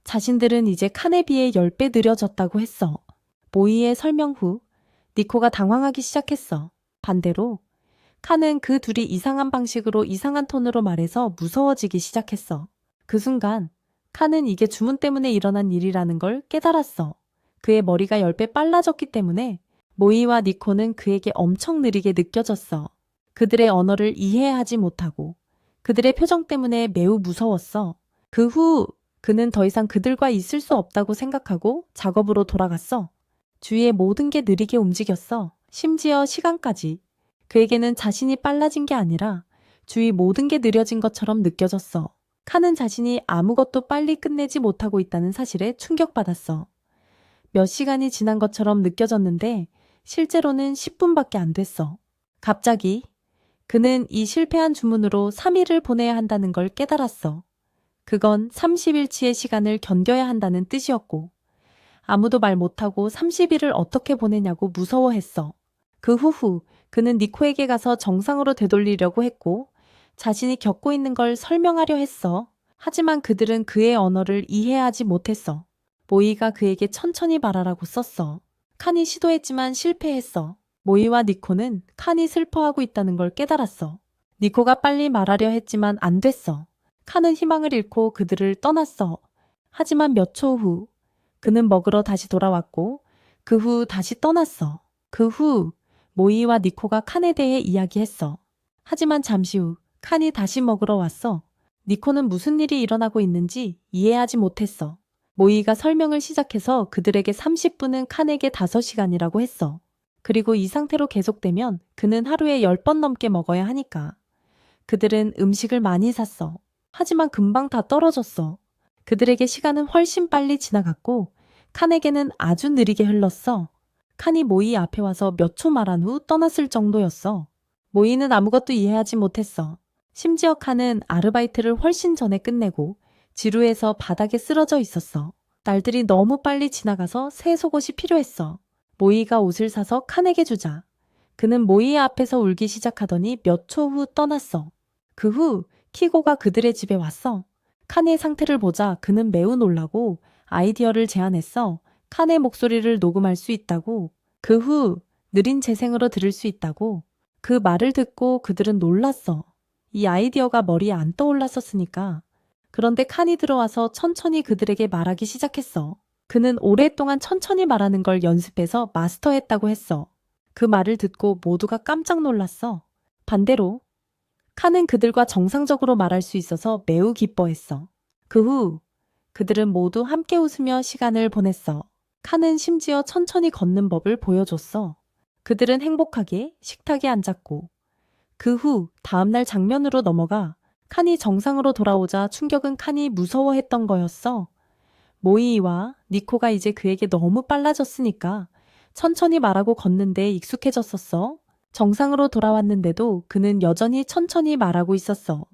자신들은 이제 칸에 비해 10배 느려졌다고 했어. 모이의 설명 후 니코가 당황하기 시작했어. 반대로 칸은 그 둘이 이상한 방식으로 이상한 톤으로 말해서 무서워지기 시작했어. 그 순간 칸은 이게 주문 때문에 일어난 일이라는 걸 깨달았어. 그의 머리가 10배 빨라졌기 때문에 모이와 니코는 그에게 엄청 느리게 느껴졌어. 그들의 언어를 이해하지 못하고 그들의 표정 때문에 매우 무서웠어. 그 후 그는 더 이상 그들과 있을 수 없다고 생각하고 작업으로 돌아갔어. 주위의 모든 게 느리게 움직였어. 심지어 시간까지. 그에게는 자신이 빨라진 게 아니라 주위 모든 게 느려진 것처럼 느껴졌어. 칸은 자신이 아무것도 빨리 끝내지 못하고 있다는 사실에 충격받았어. 몇 시간이 지난 것처럼 느껴졌는데 실제로는 10분밖에 안 됐어. 갑자기 그는 이 실패한 주문으로 3일을 보내야 한다는 걸 깨달았어. 그건 30일치의 시간을 견뎌야 한다는 뜻이었고 아무도 말 못하고 30일을 어떻게 보내냐고 무서워했어. 그 후후 그는 니코에게 가서 정상으로 되돌리려고 했고 자신이 겪고 있는 걸 설명하려 했어. 하지만 그들은 그의 언어를 이해하지 못했어. 모이가 그에게 천천히 말하라고 썼어. 칸이 시도했지만 실패했어. 모이와 니코는 칸이 슬퍼하고 있다는 걸 깨달았어. 니코가 빨리 말하려 했지만 안 됐어. 칸은 희망을 잃고 그들을 떠났어. 하지만 몇 초 후 그는 먹으러 다시 돌아왔고 그 후 다시 떠났어. 그 후 모이와 니코가 칸에 대해 이야기했어. 하지만 잠시 후 칸이 다시 먹으러 왔어. 니코는 무슨 일이 일어나고 있는지 이해하지 못했어. 모이가 설명을 시작해서 그들에게 30분은 칸에게 5시간이라고 했어. 그리고 이 상태로 계속되면 그는 하루에 10번 넘게 먹어야 하니까. 그들은 음식을 많이 샀어. 하지만 금방 다 떨어졌어. 그들에게 시간은 훨씬 빨리 지나갔고 칸에게는 아주 느리게 흘렀어. 칸이 모이 앞에 와서 몇 초 말한 후 떠났을 정도였어. 모이는 아무것도 이해하지 못했어. 심지어 칸은 아르바이트를 훨씬 전에 끝내고 지루해서 바닥에 쓰러져 있었어. 날들이 너무 빨리 지나가서 새 속옷이 필요했어. 모이가 옷을 사서 칸에게 주자. 그는 모이 앞에서 울기 시작하더니 몇 초 후 떠났어. 그 후 키고가 그들의 집에 왔어. 칸의 상태를 보자 그는 매우 놀라고 아이디어를 제안했어. 칸의 목소리를 녹음할 수 있다고. 그 후 느린 재생으로 들을 수 있다고. 그 말을 듣고 그들은 놀랐어. 이 아이디어가 머리에 안 떠올랐었으니까. 그런데 칸이 들어와서 천천히 그들에게 말하기 시작했어. 그는 오랫동안 천천히 말하는 걸 연습해서 마스터했다고 했어. 그 말을 듣고 모두가 깜짝 놀랐어. 반대로 칸은 그들과 정상적으로 말할 수 있어서 매우 기뻐했어. 그 후 그들은 모두 함께 웃으며 시간을 보냈어. 칸은 심지어 천천히 걷는 법을 보여줬어. 그들은 행복하게 식탁에 앉았고 그 후 다음날 장면으로 넘어가 칸이 정상으로 돌아오자 충격은 칸이 무서워했던 거였어. 모이와 니코가 이제 그에게 너무 빨라졌으니까 천천히 말하고 걷는데 익숙해졌었어. 정상으로 돌아왔는데도 그는 여전히 천천히 말하고 있었어.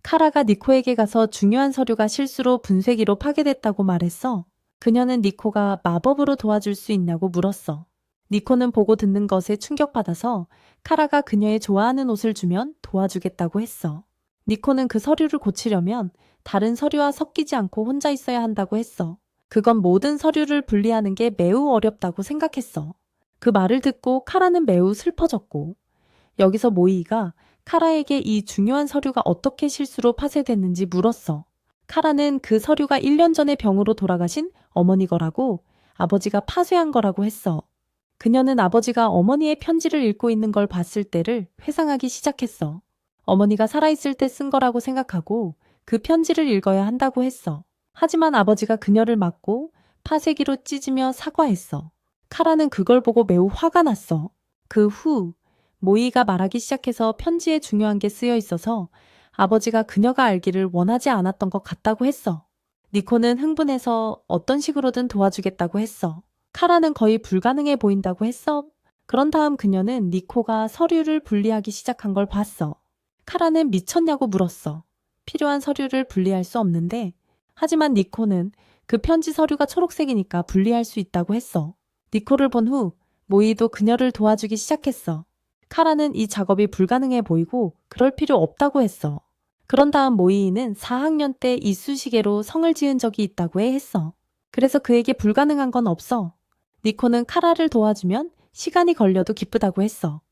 카라가 니코에게 가서 중요한 서류가 실수로 분쇄기로 파괴됐다고 말했어. 그녀는 니코가 마법으로 도와줄 수 있냐고 물었어. 니코는 보고 듣는 것에 충격받아서 카라가 그녀의 좋아하는 옷을 주면 도와주겠다고 했어. 니코는 그 서류를 고치려면 다른 서류와 섞이지 않고 혼자 있어야 한다고 했어. 그건 모든 서류를 분리하는 게 매우 어렵다고 생각했어. 그 말을 듣고 카라는 매우 슬퍼졌고 여기서 모이가 카라에게 이 중요한 서류가 어떻게 실수로 파쇄됐는지 물었어. 카라는 그 서류가 1년 전에 병으로 돌아가신 어머니 거라고 아버지가 파쇄한 거라고 했어. 그녀는 아버지가 어머니의 편지를 읽고 있는 걸 봤을 때를 회상하기 시작했어. 어머니가 살아있을 때 쓴 거라고 생각하고 그 편지를 읽어야 한다고 했어. 하지만 아버지가 그녀를 맞고 파쇄기로 찢으며 사과했어. 카라는 그걸 보고 매우 화가 났어. 그 후 모이가 말하기 시작해서 편지에 중요한 게 쓰여 있어서 아버지가 그녀가 알기를 원하지 않았던 것 같다고 했어. 니코는 흥분해서 어떤 식으로든 도와주겠다고 했어. 카라는 거의 불가능해 보인다고 했어. 그런 다음 그녀는 니코가 서류를 분리하기 시작한 걸 봤어. 카라는 미쳤냐고 물었어. 필요한 서류를 분리할 수 없는데 하지만 니코는 그 편지 서류가 초록색이니까 분리할 수 있다고 했어. 니코를 본 후 모이도 그녀를 도와주기 시작했어. 카라는 이 작업이 불가능해 보이고 그럴 필요 없다고 했어. 그런 다음 모이는 4학년 때 이쑤시개로 성을 지은 적이 있다고 했어. 그래서 그에게 불가능한 건 없어. 니코는 카라를 도와주면 시간이 걸려도 기쁘다고 했어.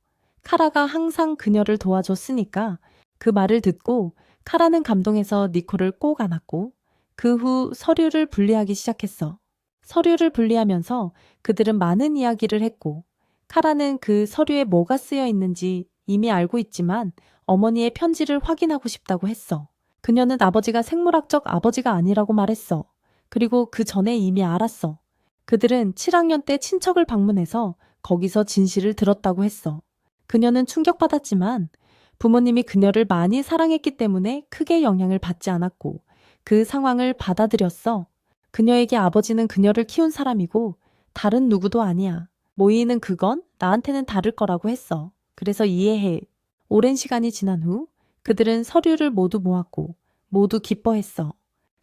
카라가 항상 그녀를 도와줬으니까 그 말을 듣고 카라는 감동해서 니코를 꼭 안았고 그 후 서류를 분리하기 시작했어. 서류를 분리하면서 그들은 많은 이야기를 했고 카라는 그 서류에 뭐가 쓰여 있는지 이미 알고 있지만 어머니의 편지를 확인하고 싶다고 했어. 그녀는 아버지가 생물학적 아버지가 아니라고 말했어. 그리고 그 전에 이미 알았어. 그들은 7학년 때 친척을 방문해서 거기서 진실을 들었다고 했어. 그녀는 충격받았지만 부모님이 그녀를 많이 사랑했기 때문에 크게 영향을 받지 않았고 그 상황을 받아들였어. 그녀에게 아버지는 그녀를 키운 사람이고 다른 누구도 아니야. 모이는 그건 나한테는 다를 거라고 했어. 그래서 이해해. 오랜 시간이 지난 후 그들은 서류를 모두 모았고 모두 기뻐했어.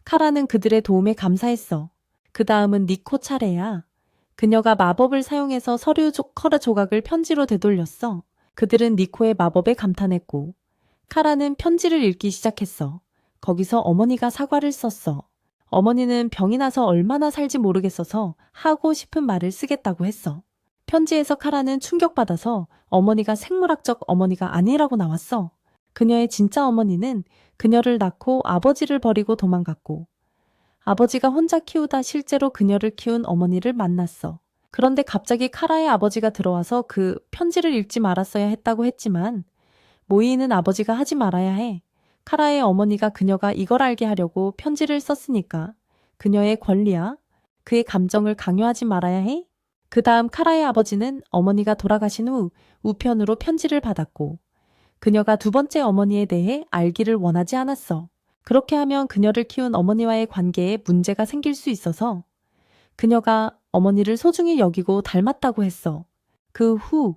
카라는 그들의 도움에 감사했어. 그 다음은 니코 차례야. 그녀가 마법을 사용해서 서류 커라 조각을 편지로 되돌렸어. 그들은 니코의 마법에 감탄했고 카라는 편지를 읽기 시작했어. 거기서 어머니가 사과를 썼어. 어머니는 병이 나서 얼마나 살지 모르겠어서 하고 싶은 말을 쓰겠다고 했어. 편지에서 카라는 충격받아서 어머니가 생물학적 어머니가 아니라고 나왔어. 그녀의 진짜 어머니는 그녀를 낳고 아버지를 버리고 도망갔고 아버지가 혼자 키우다 실제로 그녀를 키운 어머니를 만났어. 그런데 갑자기 카라의 아버지가 들어와서 그 편지를 읽지 말았어야 했다고 했지만 모이는 아버지가 하지 말아야 해. 카라의 어머니가 그녀가 이걸 알게 하려고 편지를 썼으니까 그녀의 권리야. 그의 감정을 강요하지 말아야 해. 그 다음 카라의 아버지는 어머니가 돌아가신 후 우편으로 편지를 받았고 그녀가 두 번째 어머니에 대해 알기를 원하지 않았어. 그렇게 하면 그녀를 키운 어머니와의 관계에 문제가 생길 수 있어서 그녀가 어머니를 소중히 여기고 닮았다고 했어. 그 후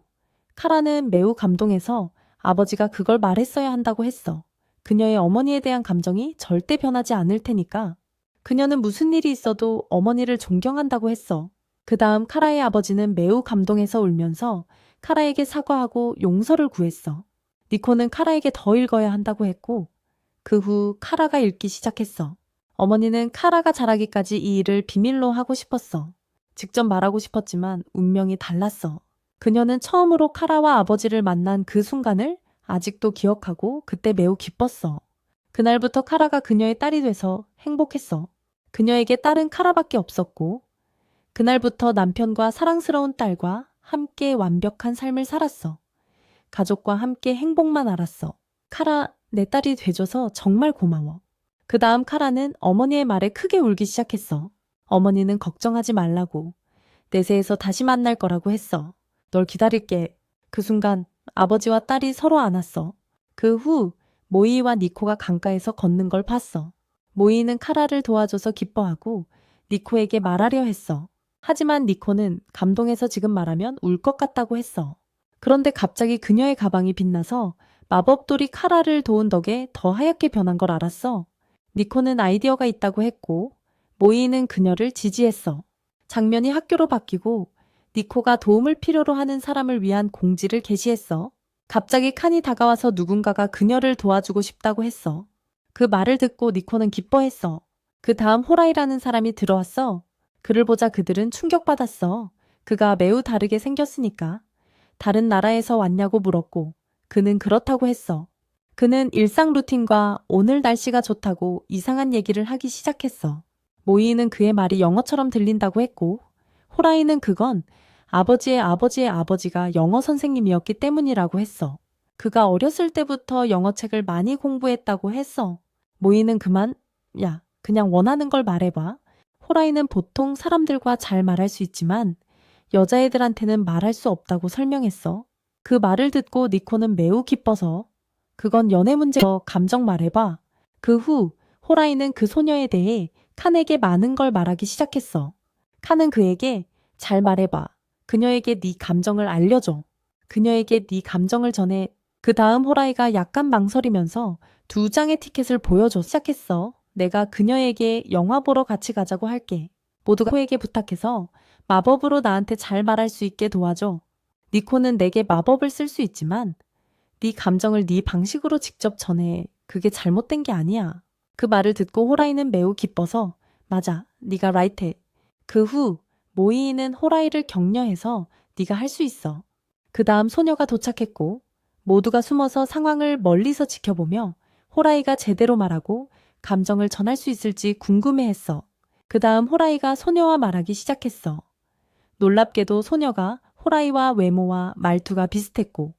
카라는 매우 감동해서 아버지가 그걸 말했어야 한다고 했어. 그녀의 어머니에 대한 감정이 절대 변하지 않을 테니까. 그녀는 무슨 일이 있어도 어머니를 존경한다고 했어. 그 다음 카라의 아버지는 매우 감동해서 울면서 카라에게 사과하고 용서를 구했어. 니코는 카라에게 더 읽어야 한다고 했고 그 후 카라가 읽기 시작했어. 어머니는 카라가 자라기까지 이 일을 비밀로 하고 싶었어. 직접 말하고 싶었지만 운명이 달랐어. 그녀는 처음으로 카라와 아버지를 만난 그 순간을 아직도 기억하고 그때 매우 기뻤어. 그날부터 카라가 그녀의 딸이 돼서 행복했어. 그녀에게 딸은 카라밖에 없었고 그날부터 남편과 사랑스러운 딸과 함께 완벽한 삶을 살았어. 가족과 함께 행복만 알았어. 카라, 내 딸이 돼줘서 정말 고마워. 그 다음 카라는 어머니의 말에 크게 울기 시작했어. 어머니는 걱정하지 말라고. 내세에서 다시 만날 거라고 했어. 널 기다릴게. 그 순간 아버지와 딸이 서로 안았어. 그 후 모이와 니코가 강가에서 걷는 걸 봤어. 모이는 카라를 도와줘서 기뻐하고 니코에게 말하려 했어. 하지만 니코는 감동해서 지금 말하면 울 것 같다고 했어. 그런데 갑자기 그녀의 가방이 빛나서 마법돌이 카라를 도운 덕에 더 하얗게 변한 걸 알았어. 니코는 아이디어가 있다고 했고 모이는 그녀를 지지했어. 장면이 학교로 바뀌고 니코가 도움을 필요로 하는 사람을 위한 공지를 게시했어. 갑자기 칸이 다가와서 누군가가 그녀를 도와주고 싶다고 했어. 그 말을 듣고 니코는 기뻐했어. 그 다음 호라이라는 사람이 들어왔어. 그를 보자 그들은 충격받았어. 그가 매우 다르게 생겼으니까. 다른 나라에서 왔냐고 물었고 그는 그렇다고 했어. 그는 일상 루틴과 오늘 날씨가 좋다고 이상한 얘기를 하기 시작했어. 모이는 그의 말이 영어처럼 들린다고 했고 호라이는 그건 아버지의 아버지의 아버지가 영어 선생님이었기 때문이라고 했어. 그가 어렸을 때부터 영어책을 많이 공부했다고 했어. 모이는 그만, 야, 그냥 원하는 걸 말해봐. 호라이는 보통 사람들과 잘 말할 수 있지만 여자애들한테는 말할 수 없다고 설명했어. 그 말을 듣고 니코는 매우 기뻐서 그건 연애 문제여 감정 말해봐. 그 후 호라이는 그 소녀에 대해 칸에게 많은 걸 말하기 시작했어. 칸은 그에게 잘 말해봐. 그녀에게 네 감정을 알려줘. 그녀에게 네 감정을 전해. 그 다음 호라이가 약간 망설이면서 2장의 티켓을 보여줘 시작했어. 내가 그녀에게 영화 보러 같이 가자고 할게. 모두가 코에게 부탁해서 마법으로 나한테 잘 말할 수 있게 도와줘. 니코는 내게 마법을 쓸 수 있지만 네 감정을 네 방식으로 직접 전해. 그게 잘못된 게 아니야. 그 말을 듣고 호라이는 매우 기뻐서 맞아, 네가 라이트해. 그 후 모이는 호라이를 격려해서 네가 할 수 있어. 그 다음 소녀가 도착했고 모두가 숨어서 상황을 멀리서 지켜보며 호라이가 제대로 말하고 감정을 전할 수 있을지 궁금해했어. 그 다음 호라이가 소녀와 말하기 시작했어. 놀랍게도 소녀가 호라이와 외모와 말투가 비슷했고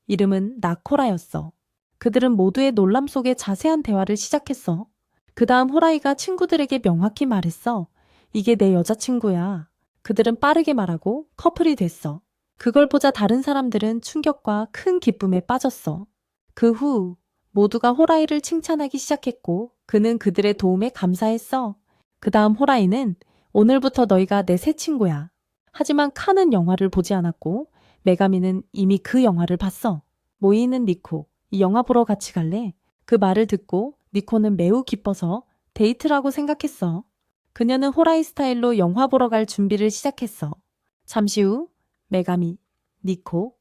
이름은 나코라였어. 그들은 모두의 놀람 속에 자세한 대화를 시작했어. 그 다음 호라이가 친구들에게 명확히 말했어. 이게 내 여자친구야. 그들은 빠르게 말하고 커플이 됐어. 그걸 보자 다른 사람들은 충격과 큰 기쁨에 빠졌어. 그 후 모두가 호라이를 칭찬하기 시작했고 그는 그들의 도움에 감사했어. 그 다음 호라이는 오늘부터 너희가 내 새 친구야. 하지만 칸은 영화를 보지 않았고 메가미는 이미 그 영화를 봤어. 모이는 니코, 이 영화 보러 같이 갈래? 그 말을 듣고 니코는 매우 기뻐서 데이트라고 생각했어. 그녀는 호라이 스타일로 영화 보러 갈 준비를 시작했어. 잠시 후 메가미, 니코,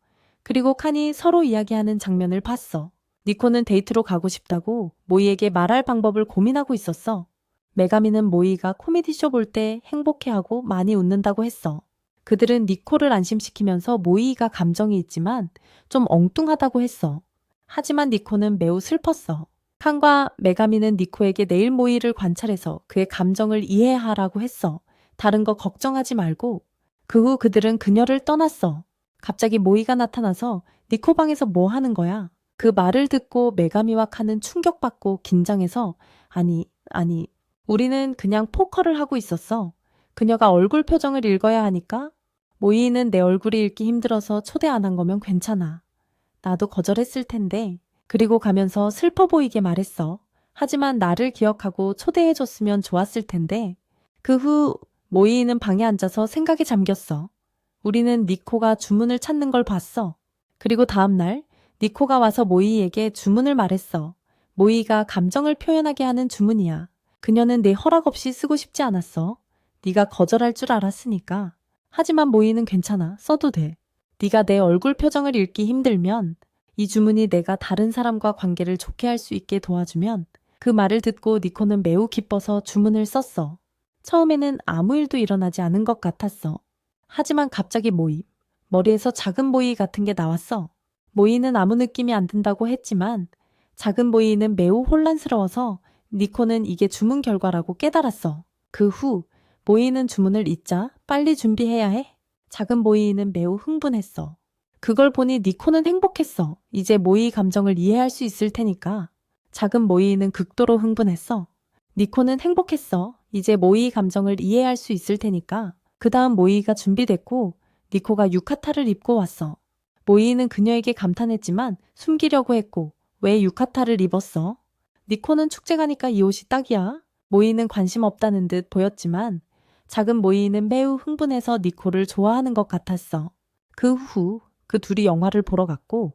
그리고 칸이 서로 이야기하는 장면을 봤어. 니코는 데이트로 가고 싶다고 모이에게 말할 방법을 고민하고 있었어. 메가미는 모이가 코미디쇼 볼 때 행복해하고 많이 웃는다고 했어. 그들은 니코를 안심시키면서 모이가 감정이 있지만 좀 엉뚱하다고 했어. 하지만 니코는 매우 슬펐어. 칸과 메가미는 니코에게 내일 모이를 관찰해서 그의 감정을 이해하라고 했어. 다른 거 걱정하지 말고. 그 후 그들은 그녀를 떠났어. 갑자기 모이가 나타나서 니코 방에서 뭐 하는 거야? 그 말을 듣고 메가미와 칸은 충격받고 긴장해서 아니, 우리는 그냥 포커를 하고 있었어. 그녀가 얼굴 표정을 읽어야 하니까 모이는 내 얼굴이 읽기 힘들어서 초대 안 한 거면 괜찮아. 나도 거절했을 텐데. 그리고 가면서 슬퍼 보이게 말했어. 하지만 나를 기억하고 초대해줬으면 좋았을 텐데. 그 후 모이는 방에 앉아서 생각에 잠겼어. 우리는 니코가 주문을 찾는 걸 봤어. 그리고 다음날 니코가 와서 모이에게 주문을 말했어. 모이가 감정을 표현하게 하는 주문이야. 그녀는 내 허락 없이 쓰고 싶지 않았어. 네가 거절할 줄 알았으니까. 하지만 모이는 괜찮아. 써도 돼. 네가 내 얼굴 표정을 읽기 힘들면 이 주문이 내가 다른 사람과 관계를 좋게 할 수 있게 도와주면 그 말을 듣고 니코는 매우 기뻐서 주문을 썼어. 처음에는 아무 일도 일어나지 않은 것 같았어. 하지만 갑자기 머리에서 작은 모이 같은 게 나왔어. 모이는 아무 느낌이 안 든다고 했지만 작은 모이는 매우 혼란스러워서 니코는 이게 주문 결과라고 깨달았어. 그 후 모이는 주문을 잊자 빨리 준비해야 해. 작은 모이는 매우 흥분했어. 그걸 보니 니코는 행복했어. 이제 모이 감정을 이해할 수 있을 테니까. 작은 모이는 극도로 흥분했어. 니코는 행복했어. 이제 모이 감정을 이해할 수 있을 테니까. 그 다음 모이가 준비됐고 니코가 유카타를 입고 왔어. 모이는 그녀에게 감탄했지만 숨기려고 했고 왜 유카타를 입었어? 니코는 축제 가니까 이 옷이 딱이야. 모이는 관심 없다는 듯 보였지만 작은 모이는 매우 흥분해서 니코를 좋아하는 것 같았어. 그 후 그 둘이 영화를 보러 갔고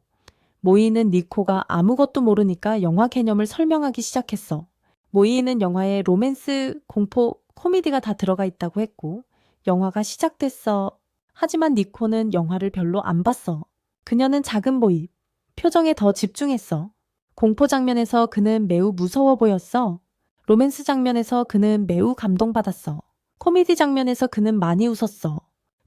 모이는 니코가 아무것도 모르니까 영화 개념을 설명하기 시작했어. 모이는 영화에 로맨스, 공포, 코미디가 다 들어가 있다고 했고 영화가 시작됐어. 하지만 니코는 영화를 별로 안 봤어. 그녀는 작은 모이, 표정에 더 집중했어. 공포 장면에서 그는 매우 무서워 보였어. 로맨스 장면에서 그는 매우 감동받았어. 코미디 장면에서 그는 많이 웃었어.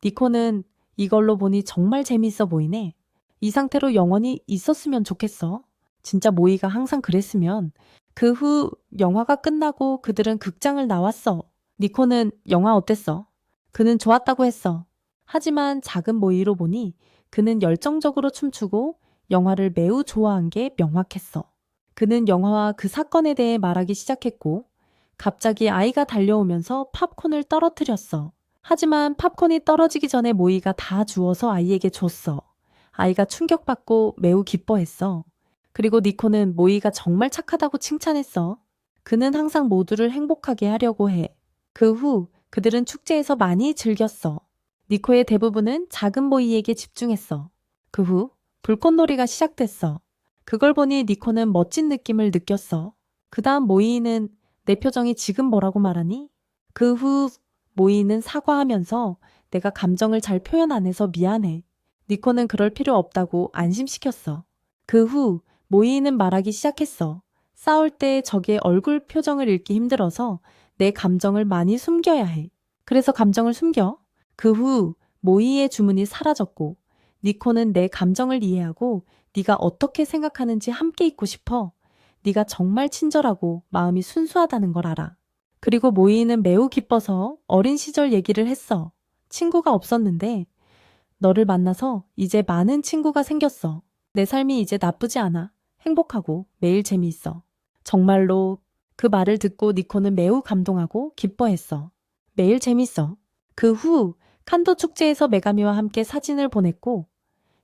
니코는 이걸로 보니 정말 재미있어 보이네. 이 상태로 영원히 있었으면 좋겠어. 진짜 모이가 항상 그랬으면. 그 후 영화가 끝나고 그들은 극장을 나왔어. 니코는 영화 어땠어? 그는 좋았다고 했어. 하지만 작은 모이로 보니 그는 열정적으로 춤추고 영화를 매우 좋아한 게 명확했어. 그는 영화와 그 사건에 대해 말하기 시작했고 갑자기 아이가 달려오면서 팝콘을 떨어뜨렸어. 하지만 팝콘이 떨어지기 전에 모이가 다 주워서 아이에게 줬어. 아이가 충격받고 매우 기뻐했어. 그리고 니코는 모이가 정말 착하다고 칭찬했어. 그는 항상 모두를 행복하게 하려고 해. 그 후 그들은 축제에서 많이 즐겼어. 니코의 대부분은 작은 모이에게 집중했어. 그 후 불꽃놀이가 시작됐어. 그걸 보니 니코는 멋진 느낌을 느꼈어. 그 다음 모이는 내 표정이 지금 뭐라고 말하니? 그 후 모이는 사과하면서 내가 감정을 잘 표현 안 해서 미안해. 니코는 그럴 필요 없다고 안심시켰어. 그 후 모이는 말하기 시작했어. 싸울 때 적의 얼굴 표정을 읽기 힘들어서 내 감정을 많이 숨겨야 해. 그래서 감정을 숨겨. 그 후 모이의 주문이 사라졌고 니코는 내 감정을 이해하고 네가 어떻게 생각하는지 함께 있고 싶어. 네가 정말 친절하고 마음이 순수하다는 걸 알아. 그리고 모이는 매우 기뻐서 어린 시절 얘기를 했어. 친구가 없었는데 너를 만나서 이제 많은 친구가 생겼어. 내 삶이 이제 나쁘지 않아. 행복하고 매일 재미있어. 정말로. 그 말을 듣고 니코는 매우 감동하고 기뻐했어. 매일 재밌어. 그 후 칸도 축제에서 메가미와 함께 사진을 보냈고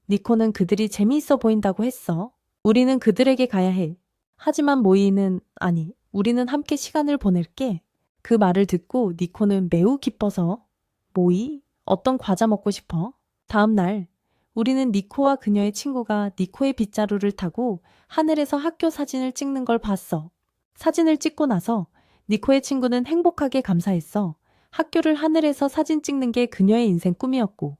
니코는 그들이 재미있어 보인다고 했어. 우리는 그들에게 가야 해. 하지만 모이는 아니, 우리는 함께 시간을 보낼게. 그 말을 듣고 니코는 매우 기뻐서 모이? 어떤 과자 먹고 싶어? 다음 날 우리는 니코와 그녀의 친구가 니코의 빗자루를 타고 하늘에서 학교 사진을 찍는 걸 봤어. 사진을 찍고 나서 니코의 친구는 행복하게 감사했어. 학교를 하늘에서 사진 찍는 게 그녀의 인생 꿈이었고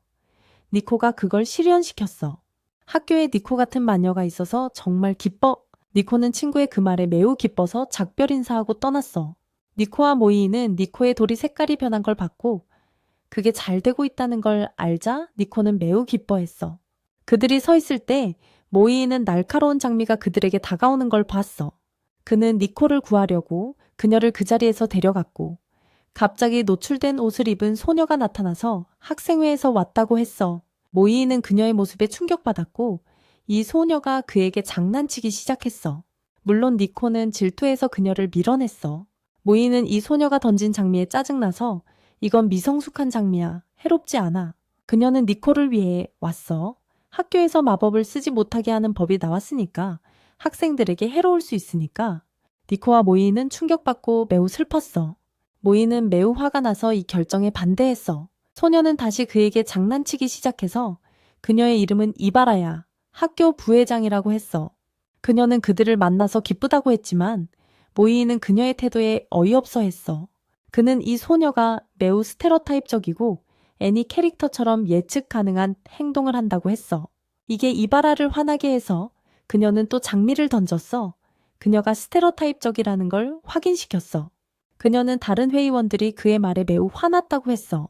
니코가 그걸 실현시켰어. 학교에 니코 같은 마녀가 있어서 정말 기뻐. 니코는 친구의 그 말에 매우 기뻐서 작별 인사하고 떠났어. 니코와 모이는 니코의 돌이 색깔이 변한 걸 봤고 그게 잘 되고 있다는 걸 알자 니코는 매우 기뻐했어. 그들이 서 있을 때 모이는 날카로운 장미가 그들에게 다가오는 걸 봤어. 그는 니코를 구하려고 그녀를 그 자리에서 데려갔고 갑자기 노출된 옷을 입은 소녀가 나타나서 학생회에서 왔다고 했어. 모이는 그녀의 모습에 충격받았고 이 소녀가 그에게 장난치기 시작했어. 물론 니코는 질투해서 그녀를 밀어냈어. 모이는 이 소녀가 던진 장미에 짜증나서 이건 미성숙한 장미야. 해롭지 않아. 그녀는 니코를 위해 왔어. 학교에서 마법을 쓰지 못하게 하는 법이 나왔으니까 학생들에게 해로울 수 있으니까. 니코와 모이는 충격받고 매우 슬펐어. 모이는 매우 화가 나서 이 결정에 반대했어. 소녀는 다시 그에게 장난치기 시작해서 그녀의 이름은 이바라야. 학교 부회장이라고 했어. 그녀는 그들을 만나서 기쁘다고 했지만 모이는 그녀의 태도에 어이없어 했어. 그는 이 소녀가 매우 스테레오타입적이고 애니 캐릭터처럼 예측 가능한 행동을 한다고 했어. 이게 이바라를 화나게 해서 그녀는 또 장미를 던졌어. 그녀가 스테레오타입적이라는 걸 확인시켰어. 그녀는 다른 회의원들이 그의 말에 매우 화났다고 했어.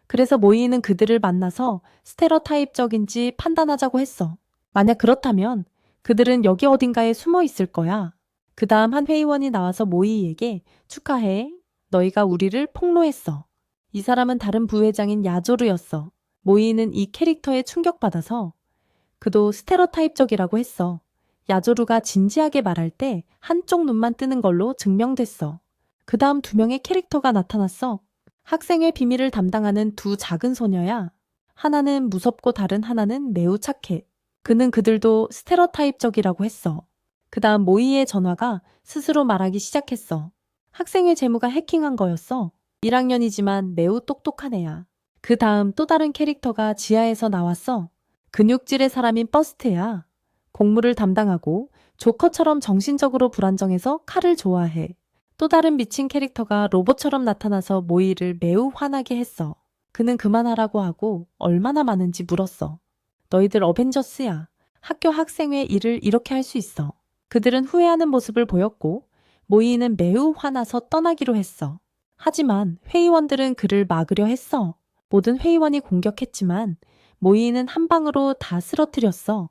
그래서 모이는 그들을 만나서 스테레오타입적인지 판단하자고 했어. 만약 그렇다면 그들은 여기 어딘가에 숨어 있을 거야. 그 다음 한 회의원이 나와서 모이에게 축하해. 너희가 우리를 폭로했어. 이 사람은 다른 부회장인 야조르였어. 모이는 이 캐릭터에 충격받아서 그도 스테레오타입적이라고 했어. 야조르가 진지하게 말할 때 한쪽 눈만 뜨는 걸로 증명됐어. 그 다음 두 명의 캐릭터가 나타났어. 학생회 비밀을 담당하는 두 작은 소녀야. 하나는 무섭고 다른 하나는 매우 착해. 그는 그들도 스테레오타입적이라고 했어. 그 다음 모이의 전화가 스스로 말하기 시작했어. 학생회 재무가 해킹한 거였어. 1학년이지만 매우 똑똑한 애야. 그 다음 또 다른 캐릭터가 지하에서 나왔어. 근육질의 사람인 버스트야. 공무를 담당하고 조커처럼 정신적으로 불안정해서 칼을 좋아해. 또 다른 미친 캐릭터가 로봇처럼 나타나서 모이를 매우 화나게 했어. 그는 그만하라고 하고 얼마나 많은지 물었어. 너희들 어벤져스야. 학교 학생회 일을 이렇게 할 수 있어. 그들은 후회하는 모습을 보였고 모이는 매우 화나서 떠나기로 했어. 하지만 회의원들은 그를 막으려 했어. 모든 회의원이 공격했지만 모이는 한 방으로 다 쓰러뜨렸어.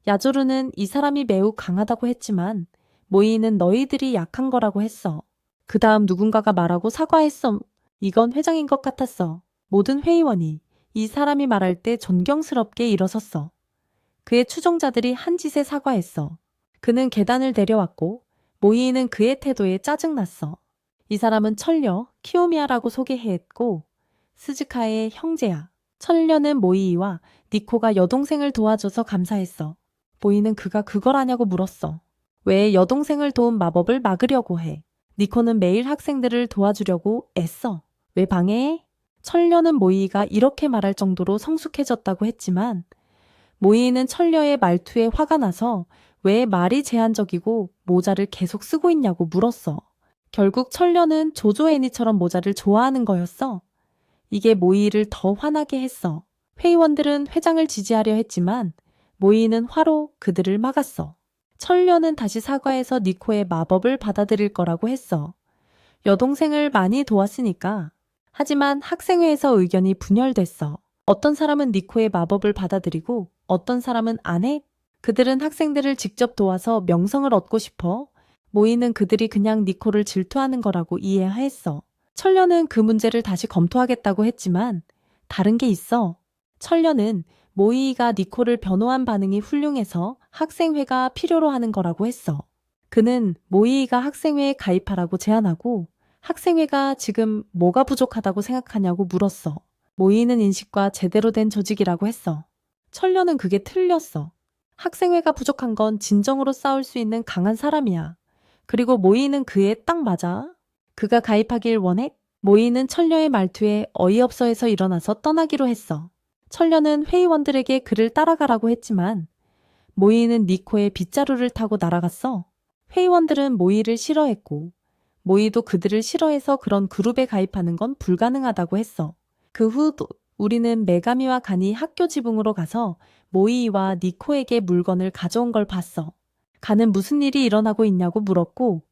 야조르는 이 사람이 매우 강하다고 했지만 모이는 너희들이 약한 거라고 했어. 그 다음 누군가가 말하고 사과했어. 이건 회장인 것 같았어. 모든 회의원이 이 사람이 말할 때 존경스럽게 일어섰어. 그의 추종자들이 한 짓에 사과했어. 그는 계단을 내려왔고 모이는 그의 태도에 짜증났어. 이 사람은 철녀 키오미야라고 소개했고 스즈카의 형제야. 철녀는 모이와 니코가 여동생을 도와줘서 감사했어. 모이는 그가 그걸 아냐고 물었어. 왜 여동생을 도운 마법을 막으려고 해? 니코는 매일 학생들을 도와주려고 애써. 왜 방해해? 철녀는 모이가 이렇게 말할 정도로 성숙해졌다고 했지만 모이는 철녀의 말투에 화가 나서 왜 말이 제한적이고 모자를 계속 쓰고 있냐고 물었어. 결국 철녀는 조조 애니처럼 모자를 좋아하는 거였어. 이게 모이를 더 화나게 했어. 회의원들은 회장을 지지하려 했지만 모이는 화로 그들을 막았어. 철녀는 다시 사과해서 니코의 마법을 받아들일 거라고 했어. 여동생을 많이 도왔으니까. 하지만 학생회에서 의견이 분열됐어. 어떤 사람은 니코의 마법을 받아들이고 어떤 사람은 안 해. 그들은 학생들을 직접 도와서 명성을 얻고 싶어. 모이는 그들이 그냥 니코를 질투하는 거라고 이해했어. 철녀는 그 문제를 다시 검토하겠다고 했지만 다른 게 있어. 철녀는 모이가 니코를 변호한 반응이 훌륭해서 학생회가 필요로 하는 거라고 했어. 그는 모이가 학생회에 가입하라고 제안하고 학생회가 지금 뭐가 부족하다고 생각하냐고 물었어. 모이는 인식과 제대로 된 조직이라고 했어. 철녀는 그게 틀렸어. 학생회가 부족한 건 진정으로 싸울 수 있는 강한 사람이야. 그리고 모이는 그에 딱 맞아. 그가 가입하길 원해? 모이는 철녀의 말투에 어이없어해서 일어나서 떠나기로 했어. 철녀는 회의원들에게 그를 따라가라고 했지만 모이는 니코의 빗자루를 타고 날아갔어. 회의원들은 모이를 싫어했고 모이도 그들을 싫어해서 그런 그룹에 가입하는 건 불가능하다고 했어. 그 후 우리는 메가미와 간이 학교 지붕으로 가서 모이와 니코에게 물건을 가져온 걸 봤어. 간은 무슨 일이 일어나고 있냐고 물었고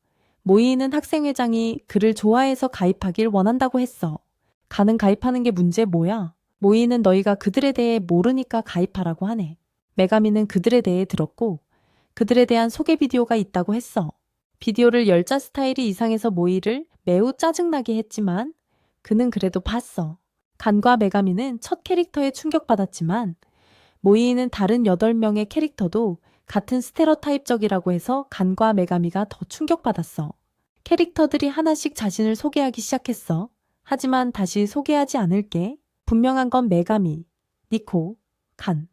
모이는 학생회장이 그를 좋아해서 가입하길 원한다고 했어. 간은 가입하는 게 문제 뭐야? 모이는 너희가 그들에 대해 모르니까 가입하라고 하네. 메가미는 그들에 대해 들었고 그들에 대한 소개 비디오가 있다고 했어. 비디오를 열자 스타일이 이상해서 모이를 매우 짜증나게 했지만 그는 그래도 봤어. 간과 메가미는 첫 캐릭터에 충격받았지만 모이는 다른 8명의 캐릭터도 같은 스테레오타입적이라고 해서 간과 메가미가 더 충격받았어. 캐릭터들이 하나씩 자신을 소개하기 시작했어. 하지만 다시 소개하지 않을게. 분명한 건 메가미, 니코, 간.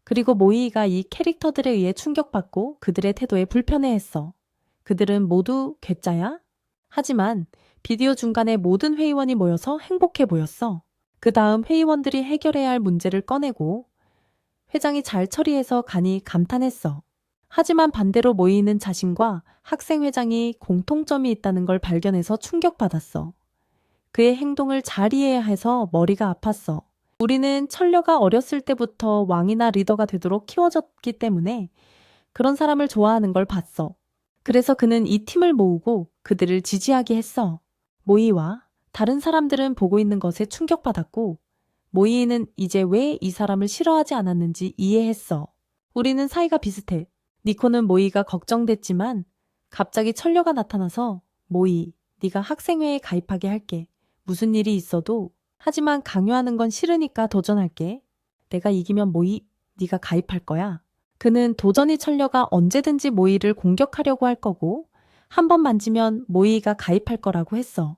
그리고 모이가 이 캐릭터들에 의해 충격받고 그들의 태도에 불편해했어. 그들은 모두 괴짜야? 하지만 비디오 중간에 모든 회의원이 모여서 행복해 보였어. 그 다음 회의원들이 해결해야 할 문제를 꺼내고 회장이 잘 처리해서 간이 감탄했어. 하지만 반대로 모이는 자신과 학생회장이 공통점이 있다는 걸 발견해서 충격받았어. 그의 행동을 잘 이해해야 해서 머리가 아팠어. 우리는 철녀가 어렸을 때부터 왕이나 리더가 되도록 키워졌기 때문에 그런 사람을 좋아하는 걸 봤어. 그래서 그는 이 팀을 모으고 그들을 지지하게 했어. 모이와 다른 사람들은 보고 있는 것에 충격받았고 모이는 이제 왜 이 사람을 싫어하지 않았는지 이해했어. 우리는 사이가 비슷해. 니코는 모이가 걱정됐지만 갑자기 철녀가 나타나서 모이, 네가 학생회에 가입하게 할게. 무슨 일이 있어도 하지만 강요하는 건 싫으니까 도전할게. 내가 이기면 모이, 네가 가입할 거야. 그는 도전이 철녀가 언제든지 모이를 공격하려고 할 거고 한 번 만지면 모이가 가입할 거라고 했어.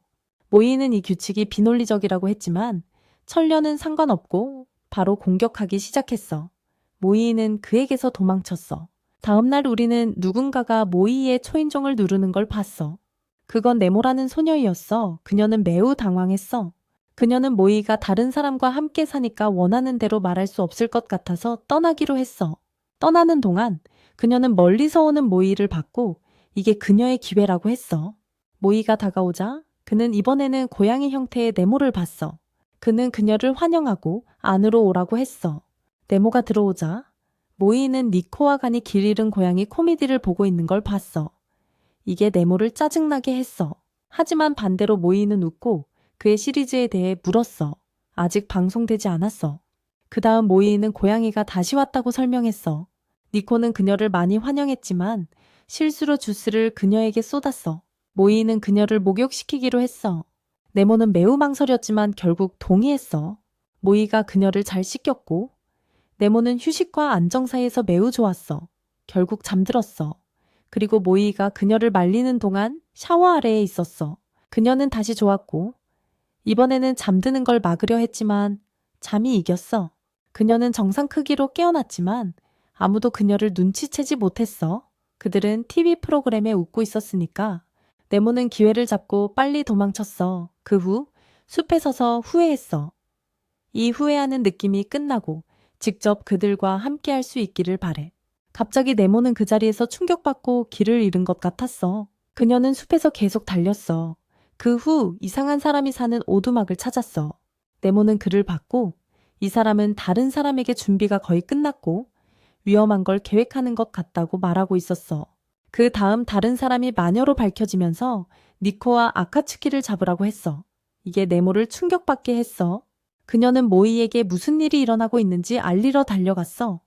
모이는 이 규칙이 비논리적이라고 했지만 철녀는 상관없고 바로 공격하기 시작했어. 모이는 그에게서 도망쳤어. 다음날 우리는 누군가가 모이의 초인종을 누르는 걸 봤어. 그건 네모라는 소녀이었어. 그녀는 매우 당황했어. 그녀는 모이가 다른 사람과 함께 사니까 원하는 대로 말할 수 없을 것 같아서 떠나기로 했어. 떠나는 동안 그녀는 멀리서 오는 모이를 봤고 이게 그녀의 기회라고 했어. 모이가 다가오자 그는 이번에는 고양이 형태의 네모를 봤어. 그는 그녀를 환영하고 안으로 오라고 했어. 네모가 들어오자 모이는 니코와 간이 길 잃은 고양이 코미디를 보고 있는 걸 봤어. 이게 네모를 짜증나게 했어. 하지만 반대로 모이는 웃고 그의 시리즈에 대해 물었어. 아직 방송되지 않았어. 그 다음 모이는 고양이가 다시 왔다고 설명했어. 니코는 그녀를 많이 환영했지만 실수로 주스를 그녀에게 쏟았어. 모이는 그녀를 목욕시키기로 했어. 네모는 매우 망설였지만 결국 동의했어. 모이가 그녀를 잘 씻겼고 네모는 휴식과 안정 사이에서 매우 좋았어. 결국 잠들었어. 그리고 모이가 그녀를 말리는 동안 샤워 아래에 있었어. 그녀는 다시 좋았고 이번에는 잠드는 걸 막으려 했지만 잠이 이겼어. 그녀는 정상 크기로 깨어났지만 아무도 그녀를 눈치채지 못했어. 그들은 TV 프로그램에 웃고 있었으니까 네모는 기회를 잡고 빨리 도망쳤어. 그 후 숲에 서서 후회했어. 이 후회하는 느낌이 끝나고 직접 그들과 함께 할 수 있기를 바래. 갑자기 네모는 그 자리에서 충격받고 길을 잃은 것 같았어. 그녀는 숲에서 계속 달렸어. 그 후 이상한 사람이 사는 오두막을 찾았어. 네모는 그를 봤고 이 사람은 다른 사람에게 준비가 거의 끝났고 위험한 걸 계획하는 것 같다고 말하고 있었어. 그 다음 다른 사람이 마녀로 밝혀지면서 니코와 아카츠키를 잡으라고 했어. 이게 네모를 충격받게 했어. 그녀는 모이에게 무슨 일이 일어나고 있는지 알리러 달려갔어.